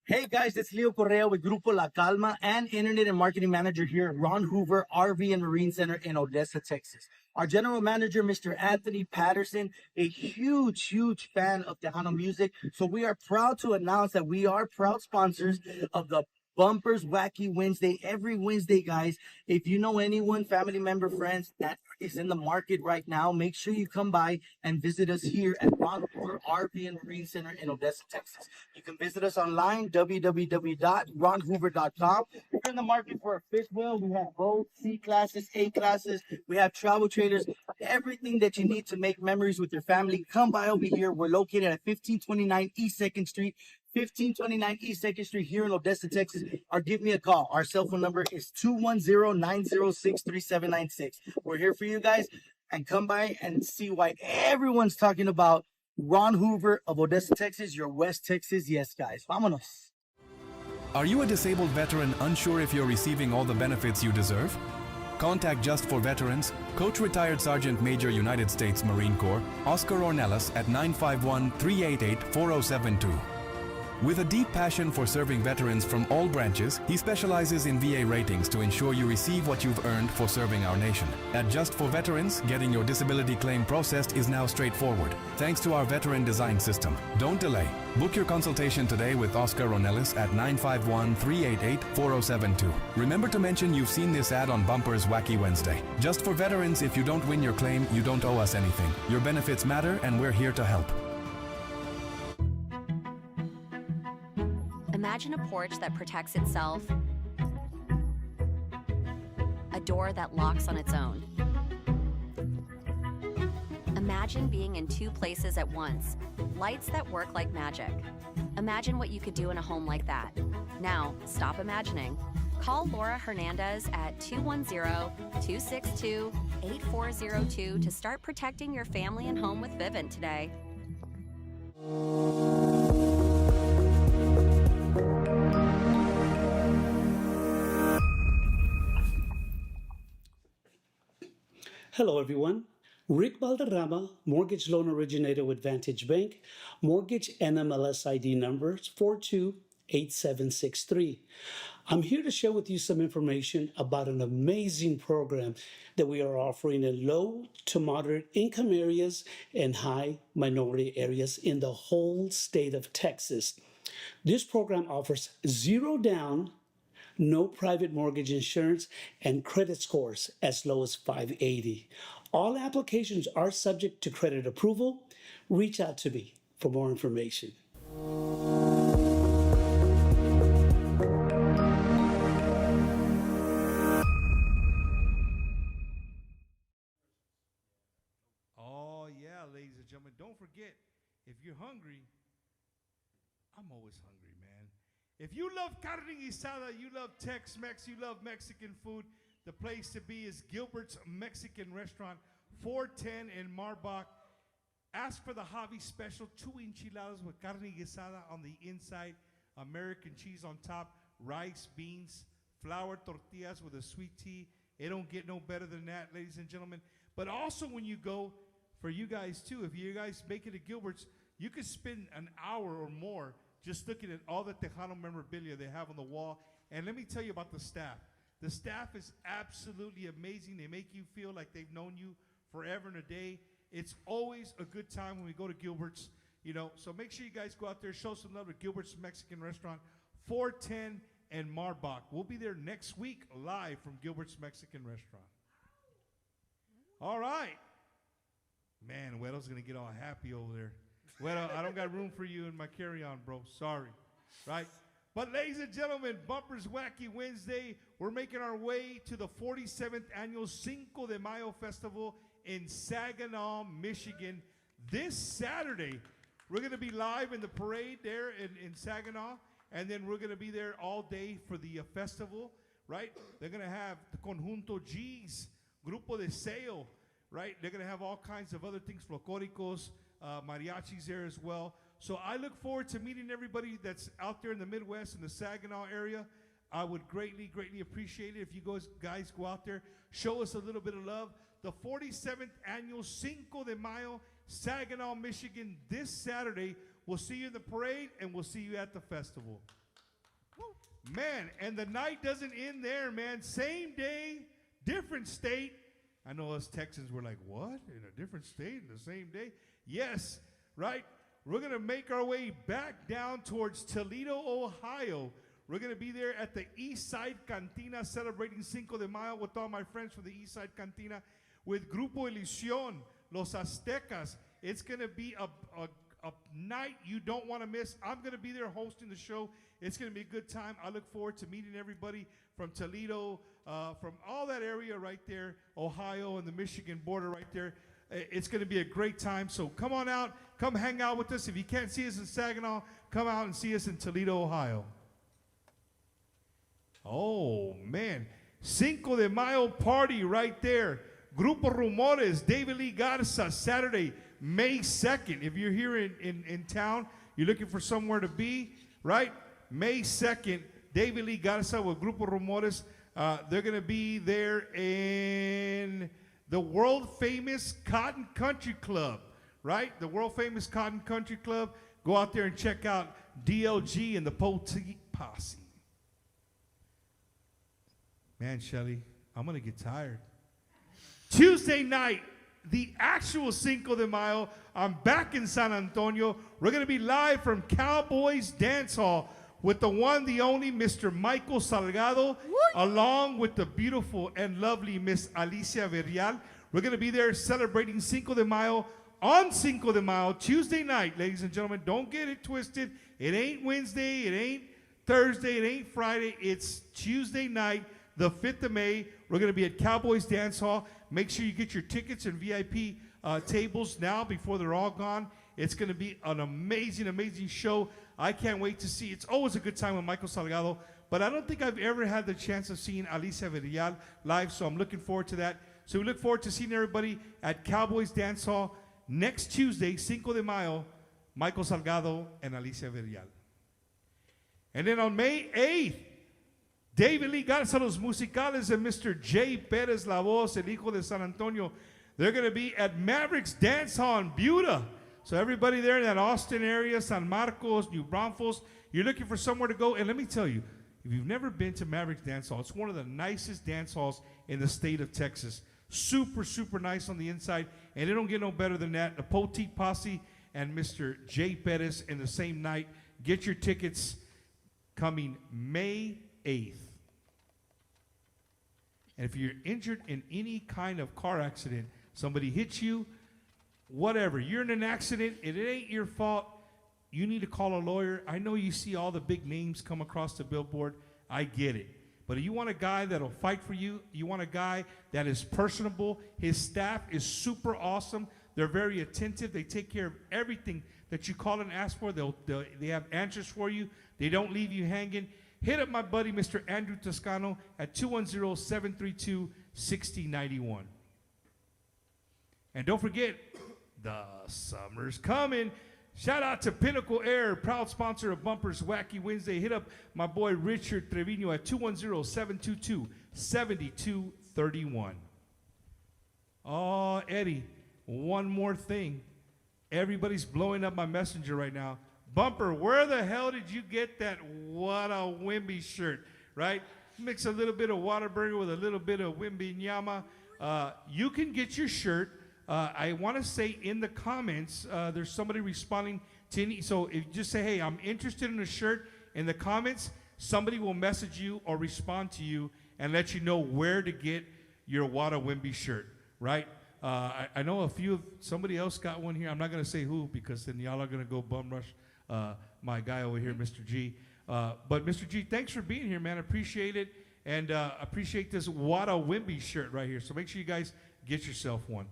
Hey guys, it's Leo Correa with Grupo La Calma and Internet and Marketing Manager here at Ron Hoover RV and Marine Center in Odessa, Texas. Our General Manager, Mr. Anthony Patterson, a huge fan of Tejano music. So we are proud to announce that we are proud sponsors of the Bumpers Wacky Wednesday every Wednesday, guys. If you know anyone, family member, friends that is in the market right now, make sure you come by and visit us here at Ron Hoover RV and Marine Center in Odessa, Texas. You can visit us online, www.ronhoover.com. If you're in the market for a fifth wheel, we have both C classes, A classes. We have travel trailers, everything that you need to make memories with your family. Come by over here. We're located at 1529 East 2nd Street. 1529 East 2nd Street here in Odessa, Texas, or give me a call. Our cell phone number is 210-906-3796. We're here for you guys, and come by and see why everyone's talking about Ron Hoover of Odessa, Texas, your West Texas. Yes, guys. Vámonos. Are you a disabled veteran unsure if you're receiving all the benefits you deserve? Contact Just for Veterans, Coach Retired Sergeant Major United States Marine Corps, Oscar Ornelas at 951-388-4072. With a deep passion for serving veterans from all branches, he specializes in VA ratings to ensure you receive what you've earned for serving our nation. At Just for Veterans, getting your disability claim processed is now straightforward, thanks to our veteran design system. Don't delay. Book your consultation today with Oscar Ronellis at 951-388-4072. Remember to mention you've seen this ad on Bumper's Wacky Wednesday. Just for Veterans, if you don't win your claim, you don't owe us anything. Your benefits matter, and we're here to help. Imagine a porch that protects itself, a door that locks on its own. Imagine being in two places at once, lights that work like magic. Imagine what you could do in a home like that. Now, stop imagining. Call Laura Hernandez at 210-262-8402 to start protecting your family and home with Vivint today. Hello, everyone. Rick Valderrama, mortgage loan originator with Vantage Bank, mortgage NMLS ID number 428763. I'm here to share with you some information about an amazing program that we are offering in low to moderate income areas and high minority areas in the whole state of Texas. This program offers zero down, no private mortgage insurance, and credit scores as low as 580. All applications are subject to credit approval. Reach out to me for more information. Oh, yeah, ladies and gentlemen, don't forget, if you're hungry, I'm always hungry, man. If you love carne guisada, you love Tex-Mex, you love Mexican food, the place to be is Gilbert's Mexican Restaurant, 410 in Marbach. Ask for the Javi special, 2 enchiladas with carne guisada on the inside, American cheese on top, rice, beans, flour tortillas with a sweet tea. It don't get no better than that, ladies and gentlemen. But also when you go, for you guys too, if you guys make it to Gilbert's, you could spend an hour or more just looking at all the Tejano memorabilia they have on the wall. And let me tell you about the staff. The staff is absolutely amazing. They make you feel like they've known you forever and a day. It's always a good time when we go to Gilbert's, you know. So make sure you guys go out there, show some love to Gilbert's Mexican Restaurant, 410 and Marbach. We'll be there next week live from Gilbert's Mexican Restaurant. All right. Man, Wedo's going to get all happy over there. Wedo, I don't got room for you in my carry-on, bro. Sorry. Right? But ladies and gentlemen, Bumpers Wacky Wednesday, we're making our way to the 47th annual Cinco de Mayo Festival in Saginaw, Michigan. This Saturday, we're going to be live in the parade there in Saginaw, and then we're going to be there all day for the festival, right? They're going to have the Conjunto G's, Grupo de Seo, right? They're going to have all kinds of other things, folclóricos, mariachis there as well. So I look forward to meeting everybody that's out there in the Midwest and the Saginaw area. I would greatly, greatly appreciate it if you guys go out there, show us a little bit of love. The 47th annual Cinco de Mayo, Saginaw, Michigan, this Saturday. We'll see you in the parade, and we'll see you at the festival. Man, and the night doesn't end there, man. Same day, different state. I know us Texans were like, what? In a different state in the same day? Yes, right? We're going to make our way back down towards Toledo, Ohio. We're going to be there at the East Side Cantina celebrating Cinco de Mayo with all my friends from the East Side Cantina. with Grupo Ilusión, Los Aztecas. It's going to be a night you don't want to miss. I'm going to be there hosting the show. It's going to be a good time. I look forward to meeting everybody from Toledo, from all that area right there, Ohio and the Michigan border right there. It's going to be a great time. So come on out. Come hang out with us. If you can't see us in Saginaw, come out and see us in Toledo, Ohio. Oh, man. Cinco de Mayo party right there. Grupo Rumores, David Lee Garza, Saturday, May 2nd. If you're here in town, you're looking for somewhere to be, right? May 2nd, David Lee Garza with Grupo Rumores. They're going to be there in the world-famous Cotton Country Club, right? The world-famous Cotton Country Club. Go out there and check out DLG and the Poteet Posse. Man, Shelly, I'm going to get tired. Tuesday night, the actual Cinco de Mayo, I'm back in San Antonio. We're going to be live from Cowboys Dance Hall with the one, the only Mr. Michael Salgado, along with the beautiful and lovely Miss Alicia Verrial. We're going to be there celebrating Cinco de Mayo on Cinco de Mayo, Tuesday night, ladies and gentlemen. Don't get it twisted. It ain't Wednesday. It ain't Thursday. It ain't Friday. It's Tuesday night, the 5th of May. We're going to be at Cowboys Dance Hall. Make sure you get your tickets and VIP tables now before they're all gone. It's going to be an amazing, amazing show. I can't wait to see. It's always a good time with Michael Salgado, but I don't think I've ever had the chance of seeing Alicia Verrial live, so I'm looking forward to that. So we look forward to seeing everybody at Cowboys Dance Hall next Tuesday, Cinco de Mayo, Michael Salgado and Alicia Verrial. And then on May 8th, David Lee Garza, Los Musicales, and Mr. Jay Perez La Voz, El Hijo de San Antonio. They're going to be at Mavericks Dance Hall in Buda. So everybody there in that Austin area, San Marcos, New Braunfels, you're looking for somewhere to go. And let me tell you, if you've never been to Mavericks Dance Hall, it's one of the nicest dance halls in the state of Texas. Super, super nice on the inside. And it don't get no better than that. The Poteet Posse and Mr. Jay Perez in the same night. Get your tickets coming May 8th. And if you're injured in any kind of car accident, somebody hits you, whatever, you're in an accident, and it ain't your fault, you need to call a lawyer. I know you see all the big names come across the billboard. I get it. But if you want a guy that'll fight for you, you want a guy that is personable, his staff is super awesome. They're very attentive. They take care of everything that you call and ask for. They have answers for you. They don't leave you hanging. Hit up my buddy, Mr. Andrew Toscano, at 210-732-6091. And don't forget, the summer's coming. Shout out to Pinnacle Air, proud sponsor of Bumpers Wacky Wednesday. Hit up my boy Richard Trevino at 210-722-7231. Oh, Eddie, one more thing. Everybody's blowing up my messenger right now. Bumper, where the hell did you get that What a Wimby shirt, right? Mix a little bit of Whataburger with a little bit of Wimby Nyama. You can get your shirt. I want to say in the comments, there's somebody responding to any. So if you just say, hey, I'm interested in a shirt, in the comments, somebody will message you or respond to you and let you know where to get your What a Wimby shirt, right? I know somebody else got one here. I'm not going to say who because then y'all are going to go bum rush my guy over here, Mr. G. But Mr. G, thanks for being here, man. Appreciate it. And appreciate this What a Wimby shirt right here. So make sure you guys get yourself one.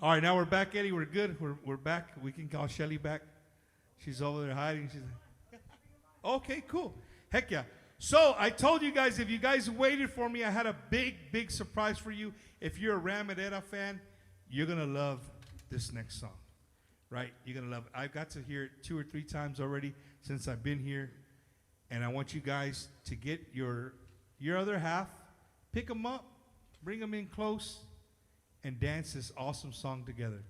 All right, now we're back, Eddie. We're good. We're back. We can call Shelly back. She's over there hiding. She's okay, cool. Heck yeah. So I told you guys, if you guys waited for me, I had a big, big surprise for you. If you're a Ramadera fan, you're going to love this next song. Right? You're going to love it. I've got to hear it 2 or 3 times already since I've been here. And I want you guys to get your other half, pick them up, bring them in close, and dance this awesome song together.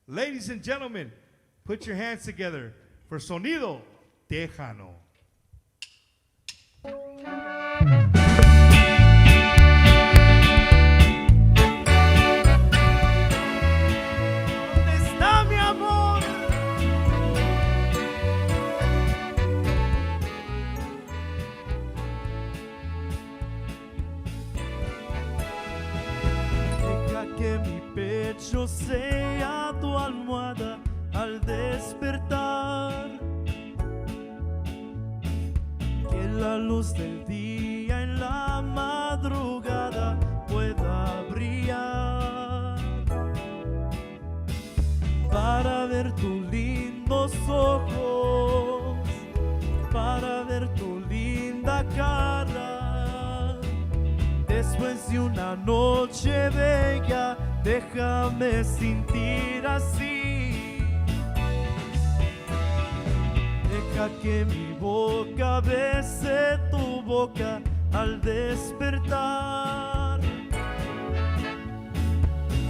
Ladies and gentlemen, put your hands together for Sonido Tejano. yo sea tu almohada al despertar. Que la luz del día en la madrugada pueda brillar para ver tus lindos ojos, para ver tu linda cara. Después de una noche bella, déjame sentir así. Deja que mi boca bese tu boca al despertar.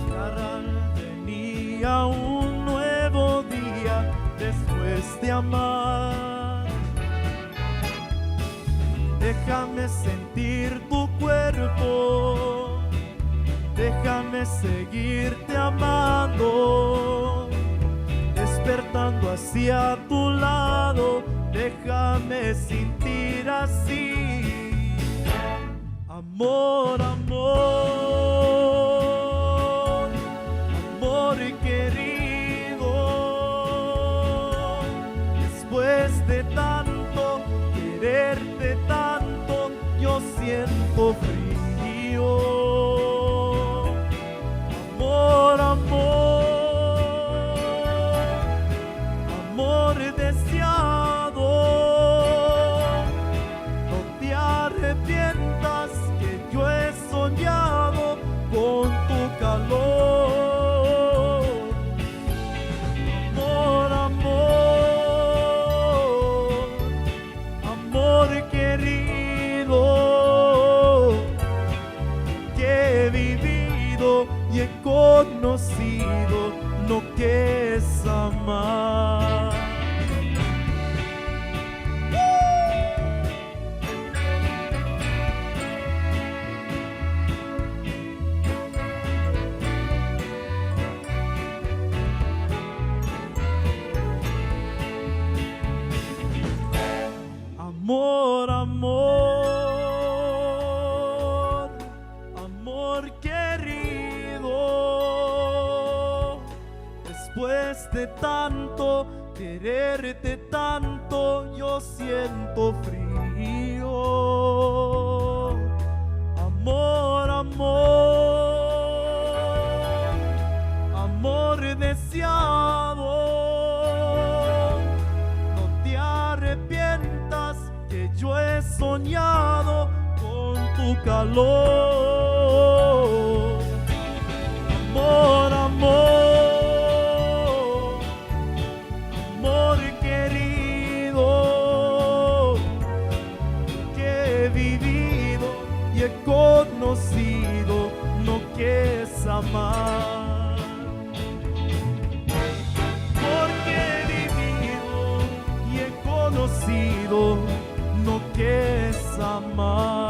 Caral, venía un nuevo día después de amar. Déjame sentir tu cuerpo, déjame seguirte amando, despertando hacia tu lado, déjame sentir así. Amor, amor, amor querido, después de tanto quererte tanto, yo siento frío. Amor, amor, amor deseado, no te arrepientas que yo he soñado con tu calor. Amor, amor, amor querido, que he vivido y he conocido lo que es amar. Amor, amor, amor querido, después de tanto quererte tanto, yo siento frío. Amor, amor, amor deseado, no te arrepientas que yo he soñado con tu calor. Amor, amor, amor querido, que he vivido y he conocido lo que es amar. Porque he vivido y he conocido lo que es amar.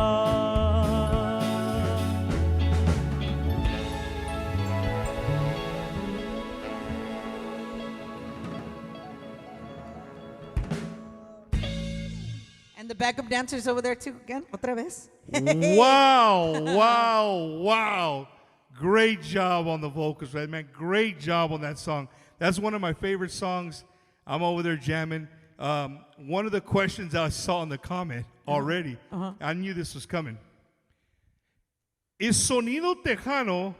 And the backup dancers over there too, again, otra vez. Wow, wow, wow. Great job on the vocals, right, man? Great job on that song. That's one of my favorite songs. I'm over there jamming. One of the questions I saw in the comment already, I knew this was coming. Is Sonido Tejano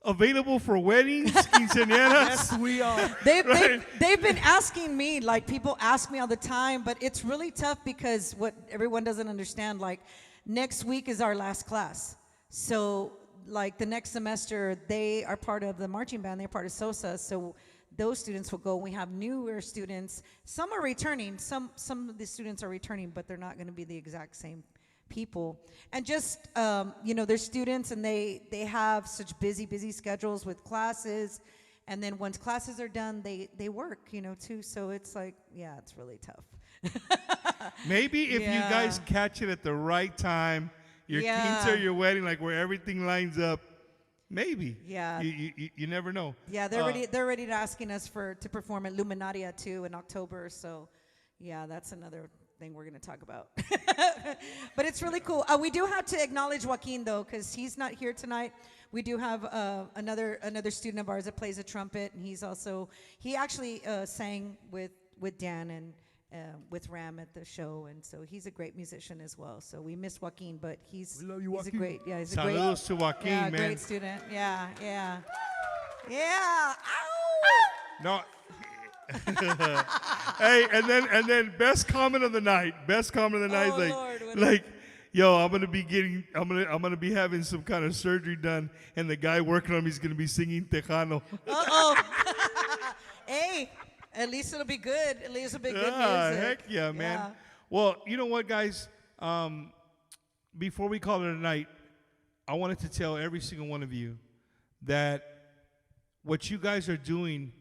available for weddings, quinceañeras? Yes, we are. They've been asking me, like people ask me all the time, but it's really tough because what everyone doesn't understand, like next week is our last class. So like the next semester, they are part of the marching band, they're part of SOSA, so those students will go. We have newer students. Some are returning, some of the students are returning, but they're not gonna be the exact same people. And just, they're students and they have such busy schedules with classes. And then once classes are done, they work, too. So it's like, yeah, it's really tough. Maybe if you guys catch it at the right time, your quince or your wedding, like where everything lines up, maybe. Yeah. You never know. Yeah, they're ready to asking us to perform at Luminaria too in October. So, yeah, that's another thing we're going to talk about. But it's really cool. We do have to acknowledge Joaquin, though, because he's not here tonight. We do have another student of ours that plays a trumpet, and he actually sang with Dan and with Ram at the show, and so he's a great musician as well. So we miss Joaquin, but he's a great, he's a great. Saludos to Joaquin, man. Great student. Yeah. Ow! No. Hey, and then best comment of the night. Best comment of the night is like, yo, I'm gonna be having some kind of surgery done, and the guy working on me is gonna be singing Tejano. Hey, at least it'll be good. At least it'll be good music. Heck yeah, man. Yeah. Well, you know what, guys? Before we call it a night, I wanted to tell every single one of you that what you guys are doing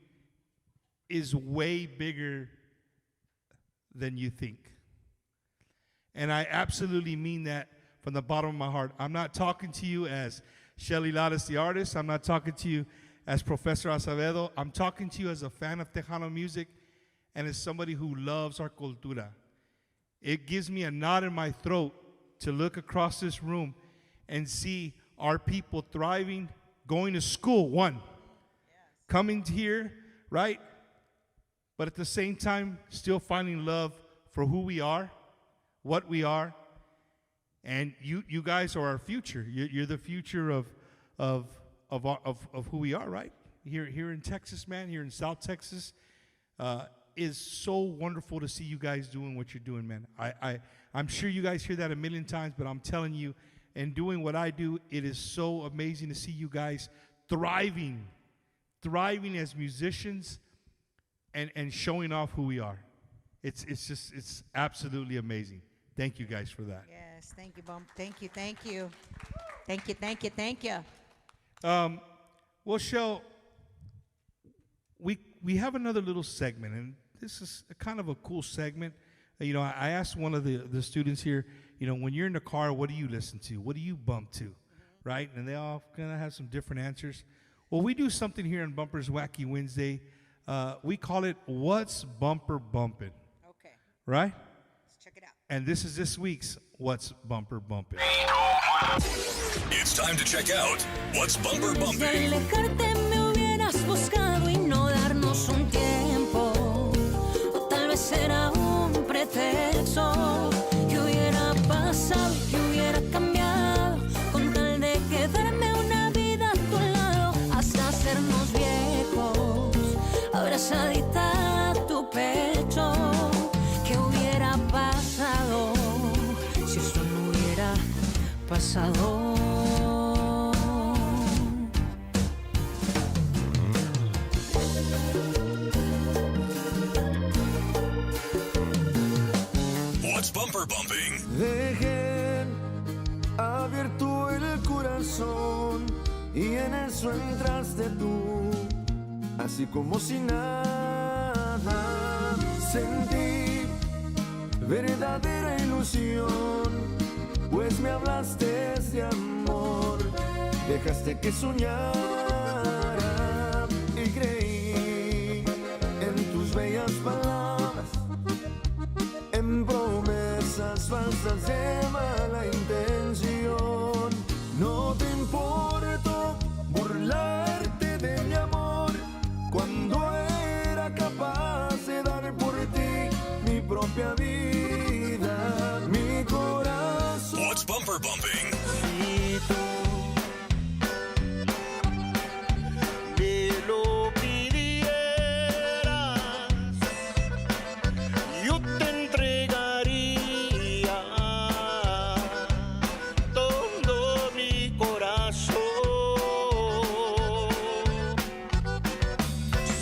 is way bigger than you think. And I absolutely mean that from the bottom of my heart. I'm not talking to you as Shelly Lares, the artist. I'm not talking to you as Professor Acevedo. I'm talking to you as a fan of Tejano music and as somebody who loves our cultura. It gives me a knot in my throat to look across this room and see our people thriving, going to school, coming here, right? But at the same time, still finding love for who we are, what we are, and you guys are our future. You're the future of who we are, right? Here in Texas, man, here in South Texas, is so wonderful to see you guys doing what you're doing, man. I'm sure you guys hear that a million times, but I'm telling you, and doing what I do, it is so amazing to see you guys thriving as musicians and showing off who we are. It's absolutely amazing. Thank you guys for that. Yes, thank you, Bump. Thank you. Well, Shell, we have another little segment, and this is a kind of a cool segment. You know, I asked one of the students here, you know, when you're in the car, what do you listen to? What do you bump to? Right? And they all kind of have some different answers. Well, we do something here on Bumpers Wacky Wednesday. We call it What's Bumper Bumpin'. Okay. Right? Let's check it out. And this is this week's What's Bumper Bumpin'. It's time to check out What's Bumper Bumping. Alejarte me hubieras buscado y no darnos un tiempo. O tal vez era un pretexto que hubiera pasado y que hubiera cambiado con tal de quedarme una vida a tu lado hasta hacernos viejos. Abrazadita a tu pecho. ¿Qué hubiera pasado si esto no hubiera pasado? What's Bumper Bumping? Dejé abierto el corazón y en eso entraste tú, así como si nada. Sentí verdadera ilusión, pues me hablaste de amor, dejaste que soñara y creí en tus bellas palabras, en promesas falsas de mala intención. No te importó burlarte de mi amor cuando era capaz de dar por ti mi propia vida, mi corazón. What's Bumper Bumping? Si tú me lo pidieras, yo te entregaría todo mi corazón.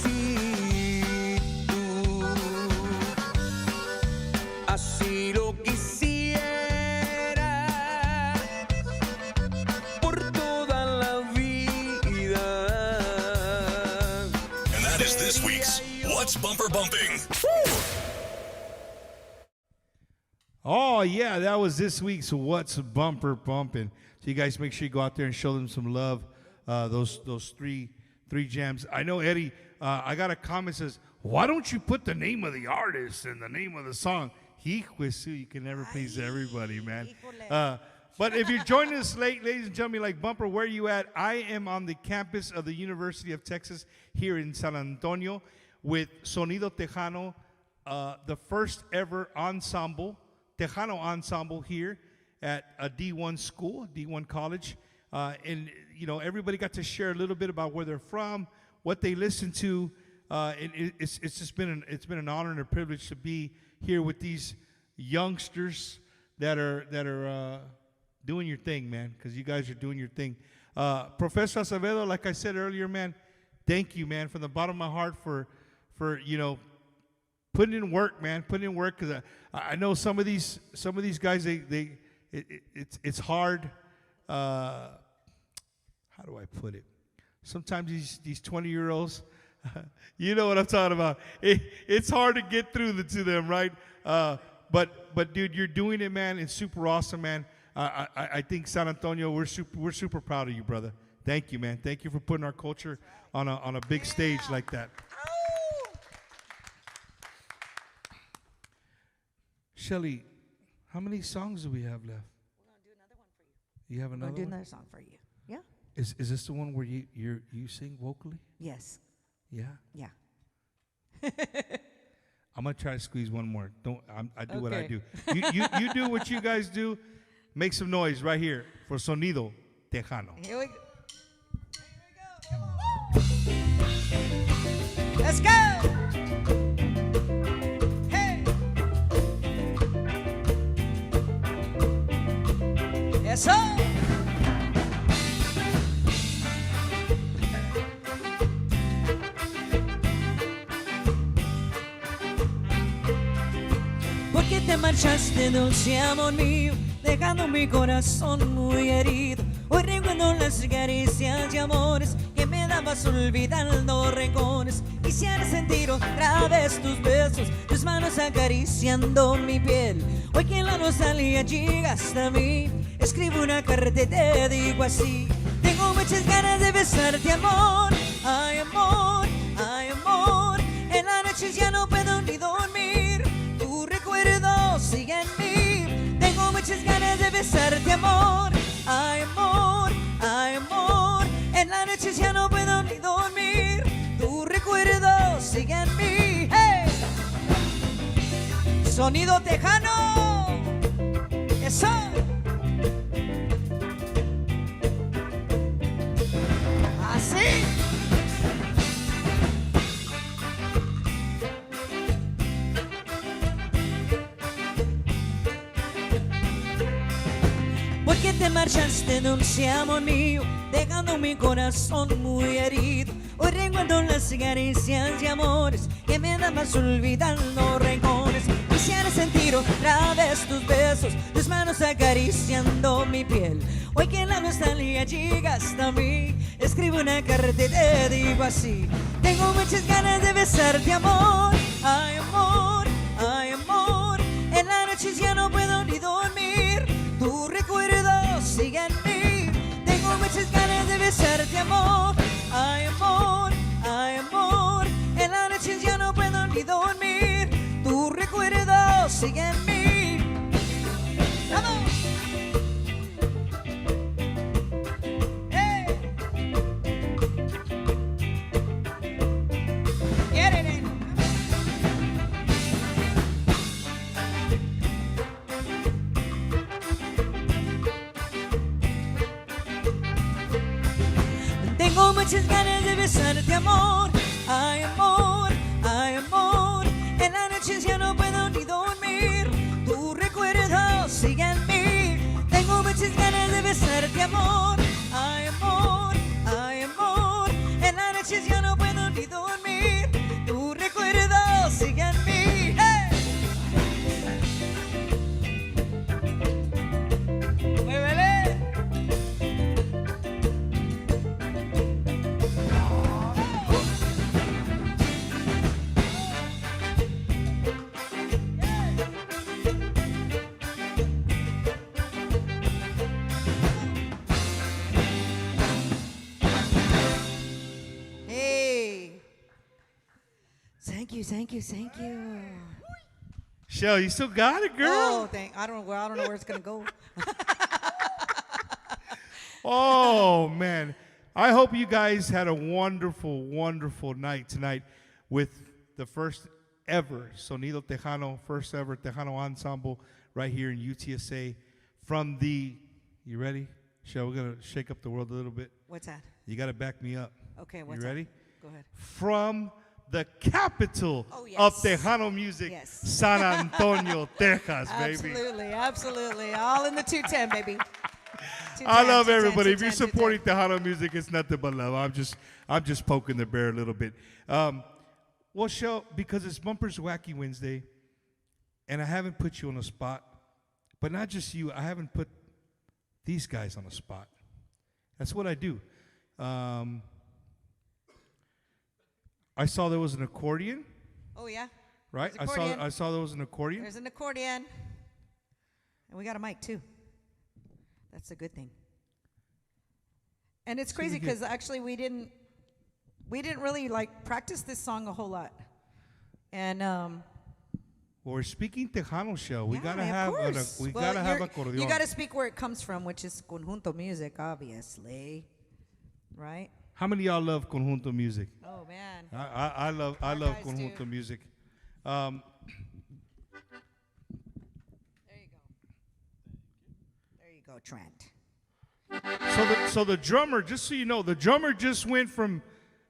Si tú así lo quisieras, por toda la vida. And that is this week's What's Bumper Bumping? Oh, yeah, that was this week's What's Bumper Bumpin'. So you guys make sure you go out there and show them some love, those three jams. I know, Eddie, I got a comment that says, why don't you put the name of the artist and the name of the song? You can never please everybody, man. But if you're joining us late, ladies and gentlemen, like Bumper, where are you at? I am on the campus of the University of Texas here in San Antonio with Sonido Tejano, the first ever ensemble, Tejano ensemble here at a D1 school, D1 college. And, you know, everybody got to share a little bit about where they're from, what they listen to. It's just been an honor and a privilege to be here with these youngsters that are doing your thing, man, because you guys are doing your thing. Professor Acevedo, like I said earlier, man, thank you, man, from the bottom of my heart for you know, putting in work, man, because I know some of these guys, it's hard. How do I put it? Sometimes these 20-year-olds, you know what I'm talking about. It's hard to get through to them, right? But dude, you're doing it, man. It's super awesome, man. I think San Antonio, we're super proud of you, brother. Thank you, man. Thank you for putting our culture on a big stage like that. Shelly, how many songs do we have left? We're going to do another one for you. You have We're another going to do one? another song for you. Yeah? Is this the one where you sing vocally? Yes. Yeah? Yeah. I'm going to try to squeeze one more. I do what I Okay. do. You do what you guys do. Make some noise right here for Sonido Tejano. Here we go. Let's go. Hey. Eso. ¿Por qué te marchaste, dulce amor mío, dejando mi corazón muy herido? Hoy recuerdo las caricias y amores que me dabas olvidando rincones. Quisiera sentir otra vez tus besos, tus manos acariciando mi piel. Hoy que la nostalgia llega hasta mí, escribo una carta y te digo así: tengo muchas ganas de besarte, amor. Ay, amor, ay, amor. En las noches ya no puedo ni dormir, tu recuerdo sigue en mí. Tengo muchas ganas de besarte, amor. Ay, amor, ay, amor. En las noches ya no puedo ni dormir, tu recuerdo sigue en mí. ¡Hey! Sonido Tejano. Eso. Así. ¿Por qué te marchaste, dulce amor mío, dejando mi corazón muy herido? Hoy recuerdo las caricias y amores que me dabas olvidando rincones. Quisiera sentir otra vez tus besos, tus manos acariciando mi piel. Hoy que la nostalgia llega hasta mí, escribo una carta y te digo así: tengo muchas ganas de besarte, amor. Ay, amor, ay, amor. En las noches ya no puedo ni dormir, tu recuerdo sigue en mí. Tengo muchas ganas de besarte, amor. Ay, amor, ay, amor. En las noches ya no puedo ni dormir, tu recuerdo sigue en mí. ¡Vamos! ¡Hey! Get it in. Tengo muchas ganas de besarte, amor. Ay, amor, ay, amor. En las noches ya no puedo ni dormir, tu recuerdo sigue en mí. Tengo muchas ganas de besarte, amor. Ay, amor, ay, amor. En las noches ya no puedo ni dormir, tu recuerdo sigue en mí. ¡Hey! ¡Muévele! Hey. Thank you, thank you, thank you. Shell, you still got it, girl. Oh, I don't know where it's gonna go. Oh, man. I hope you guys had a wonderful, wonderful night tonight with the first ever Sonido Tejano, first ever Tejano Ensemble right here in UTSA from the, you ready? Shell, we're going to shake up the world a little bit. What's that? You got to back me up. Okay, what's You ready? that? Go ahead. From the capital yes. of Tejano music, Yes. San Antonio, Texas, baby. Absolutely, absolutely. All in the 210, baby. I love everybody. If you're supporting Tejano music, it's nothing but love. I'm just poking the bear a little bit. Well, Shell, because it's Bumpers Wacky Wednesday, and I haven't put you on the spot, but not just you, I haven't put these guys on the spot. That's what I do. I saw there was an accordion. Oh, yeah? Right? There's accordion. I saw there was an accordion. There's an accordion. And we got a mic, too. That's a good thing. And it's crazy because actually we didn't really like practice this song a whole lot. And well, we're speaking Tejano, Shell. We gotta have accordion. You gotta speak where it comes from, which is conjunto music, obviously. Right? How many of y'all love conjunto music? Oh man. I love conjunto music. Trent. So the drummer, just so you know, the drummer just went from,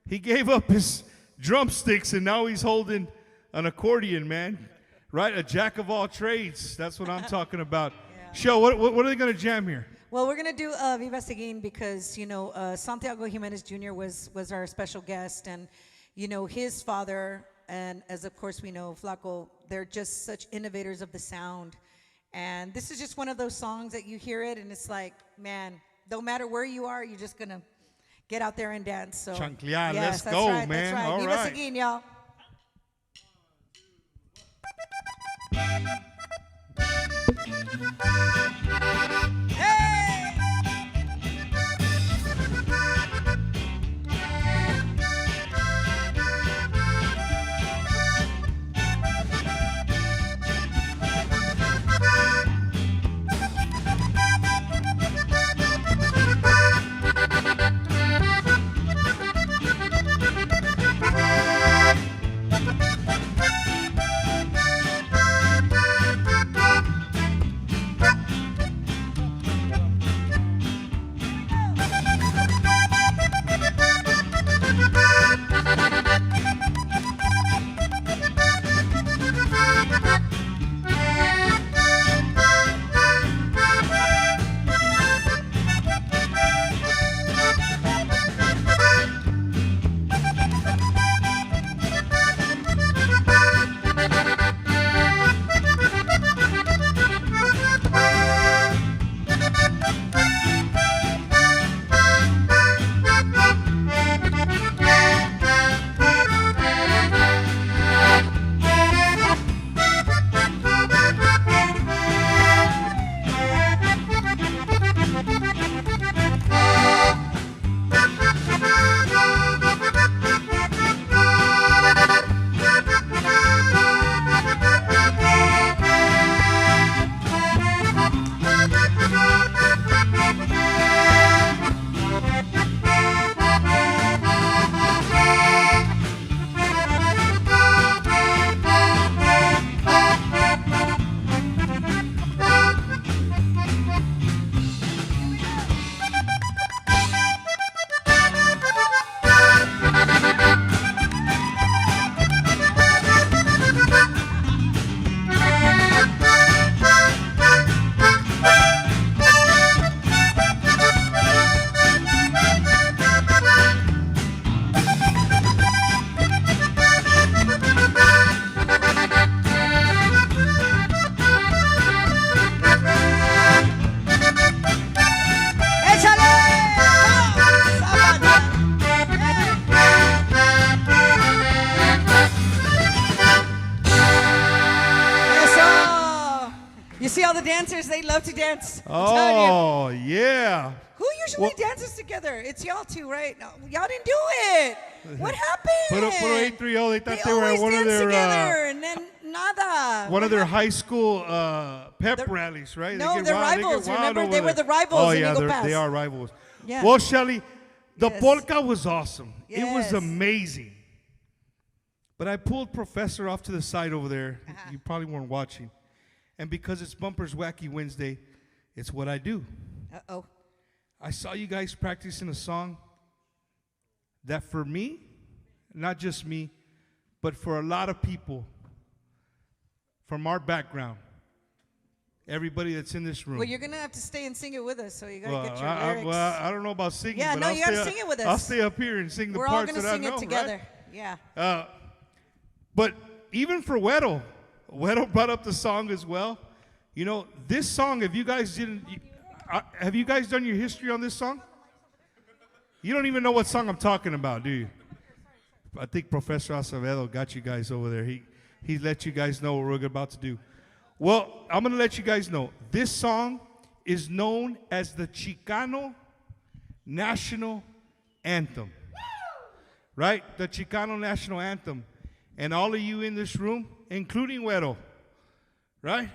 he gave up his drumsticks and now he's holding an accordion, man. Right? A jack of all trades. That's what I'm talking about. Yeah. Shell, what are they going to jam here? Well, we're going to do Viva Seguin because, Santiago Jimenez Jr. was our special guest. And, his father, and as of course we know, Flaco, they're just such innovators of the sound. And this is just one of those songs that you hear it and it's like, man, no matter where you are, you're just going to get out there and dance. So, Chanclear, yes, let's go, right, man. That's right. All Viva right. Seguin, y'all. see all the dancers, they love to dance. Oh, yeah. Who usually dances together? It's y'all two, right? No, y'all didn't do it. What happened? Puro 830, they thought they were always at one of dance their... together, and then nada. one of their high school pep rallies, right? No, they're rivals. Remember, they were the rivals Oh in yeah, Eagle Pass. they are rivals. Yeah. Well, Shelly, the Yes. polka was awesome. It was Yes. amazing. But I pulled Professor off to the side over there. Uh-huh. You probably weren't watching. And because it's Bumpers Wacky Wednesday, it's what I do. Uh-oh. I saw you guys practicing a song that for me, not just me, but for a lot of people from our background, everybody that's in this room. Well, you're going to have to stay and sing it with us, so you got to Well, get your lyrics. I don't know about singing. Yeah, but no, I'll you got to stay- sing it with us. I'll stay up here and sing the We're all parts gonna that I sing know, it together. right? Yeah. But even for Weddle brought up the song as well. You know, this song, if you guys didn't, have you guys done your history on this song? You don't even know what song I'm talking about, do you? I think Professor Acevedo got you guys over there. He let you guys know what we're about to do. Well, I'm going to let you guys know. This song is known as the Chicano National Anthem. Right? The Chicano National Anthem. And all of you in this room, including Güero, right?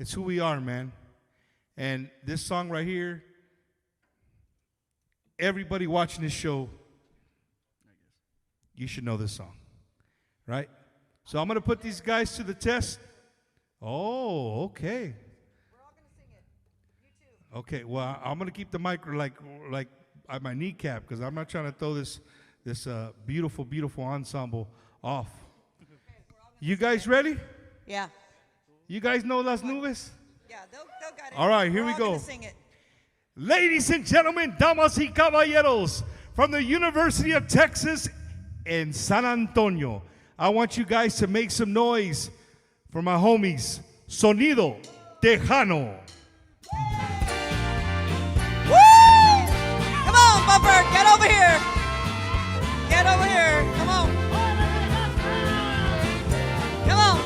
It's who we are, man. And this song right here, everybody watching this show, you should know this song, right? So I'm going to put these guys to the test. Oh, okay. We're all going to sing it. You too. Okay, well, I'm going to keep the mic like at my kneecap because I'm not trying to throw this beautiful, beautiful ensemble off. You guys ready? Yeah. You guys know Las Nubes? Yeah, they'll got it. All right, here We're we all go. gonna sing it. Ladies and gentlemen, damas y caballeros, from the University of Texas in San Antonio, I want you guys to make some noise for my homies, Sonido Tejano. Woo! Come on, Bumper, get over here. Get over here. Come on. Come on.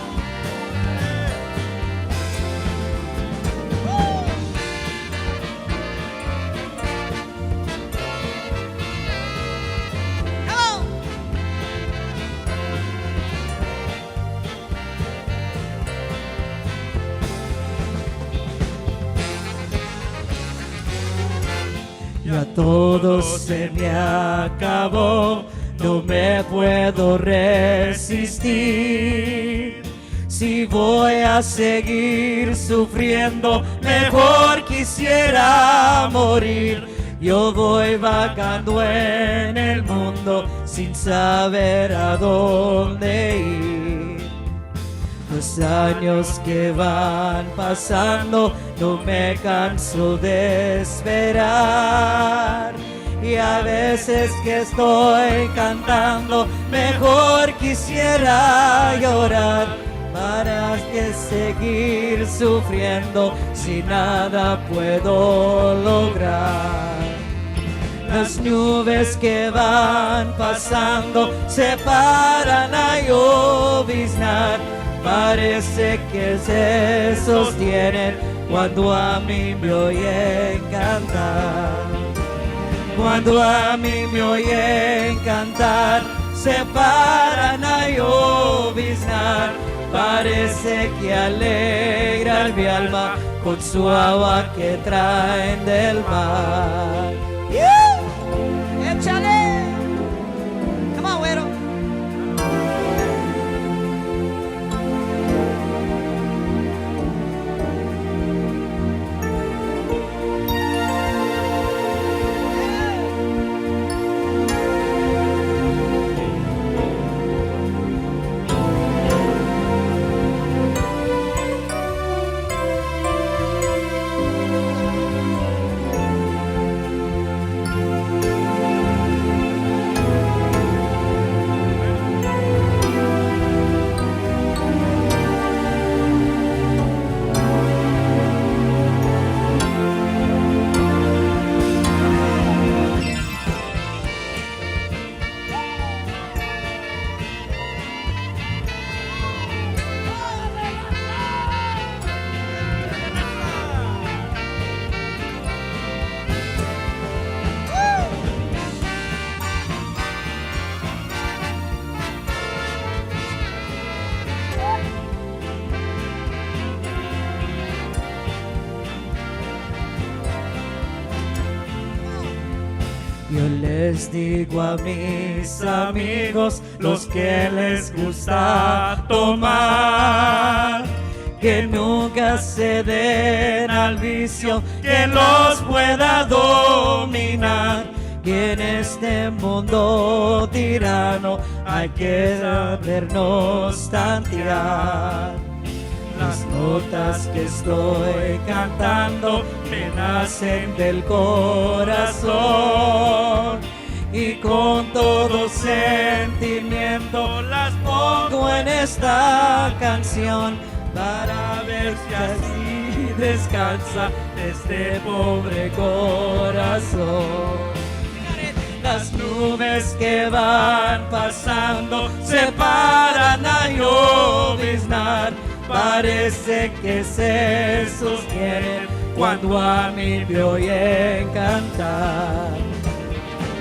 Come on. Ya todo se me acabó, no me puedo resistir. Si voy a seguir sufriendo, mejor quisiera morir. Yo voy vagando en el mundo sin saber a dónde ir. Los años que van pasando, no me canso de esperar. Y a veces que estoy cantando, mejor quisiera llorar. Para que seguir sufriendo si nada puedo lograr. Las nubes que van pasando se paran a lloviznar. Parece que se sostienen cuando a mí me oyen cantar. Cuando a mí me oyen cantar, se paran a lloviznar. Parece que alegra mi alma con su agua que traen del mar. Échale. Come on, Güero. les digo a mis amigos, los que les gusta tomar, que nunca se den al vicio que los pueda dominar, que en este mundo tirano hay que sabernos tantear. Las notas que estoy cantando me nacen del corazón y con todo sentimiento las pongo en esta canción para ver si así descansa este pobre corazón. Las nubes que van pasando se paran a lloviznar, parece que se sostienen cuando a mí me oyen cantar.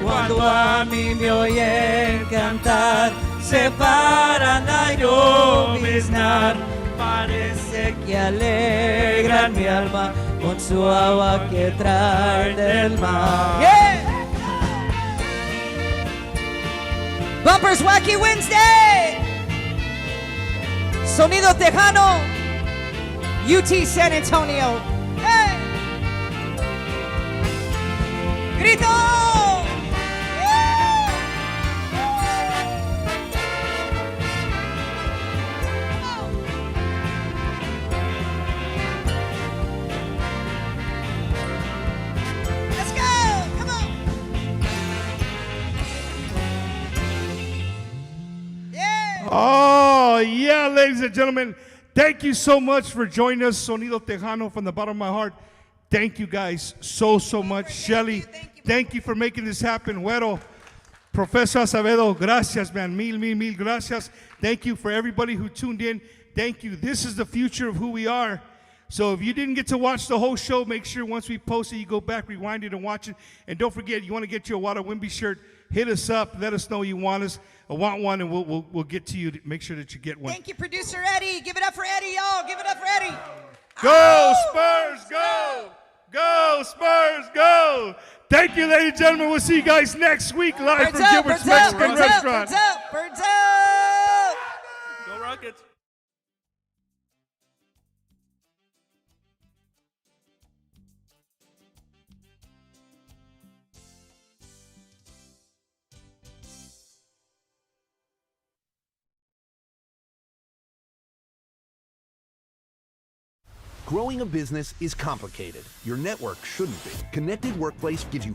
Cuando a mí me oyen cantar, se paran a lloviznar, parece que alegran mi alma con su agua que trae del mar. Yeah. Bumpers Wacky Wednesday. Sonido Tejano, UT San Antonio. Hey. Grito. Let's go. Come on. Oh, yeah, ladies and gentlemen. Thank you so much for joining us, Sonido Tejano, from the bottom of my heart. Thank you guys so much. Shelly, thank you for making this happen. Güero, Professor Acevedo, gracias, man. Mil gracias. Thank you for everybody who tuned in. Thank you. This is the future of who we are. So if you didn't get to watch the whole show, make sure once we post it, you go back, rewind it, and watch it. And don't forget, you want to get your Wada Wimby shirt, hit us up. Let us know you want us. I want one, and we'll get to you to make sure that you get one. Thank you, producer Eddie. Give it up for Eddie, y'all. Give it up for Eddie. Go, Spurs, go! Go, Spurs, go! Thank you, ladies and gentlemen. We'll see you guys next week live from Gilbert's Mexican Restaurant. Birds up! Go Rockets! Growing a business is complicated. Your network shouldn't be. Connected Workplace gives you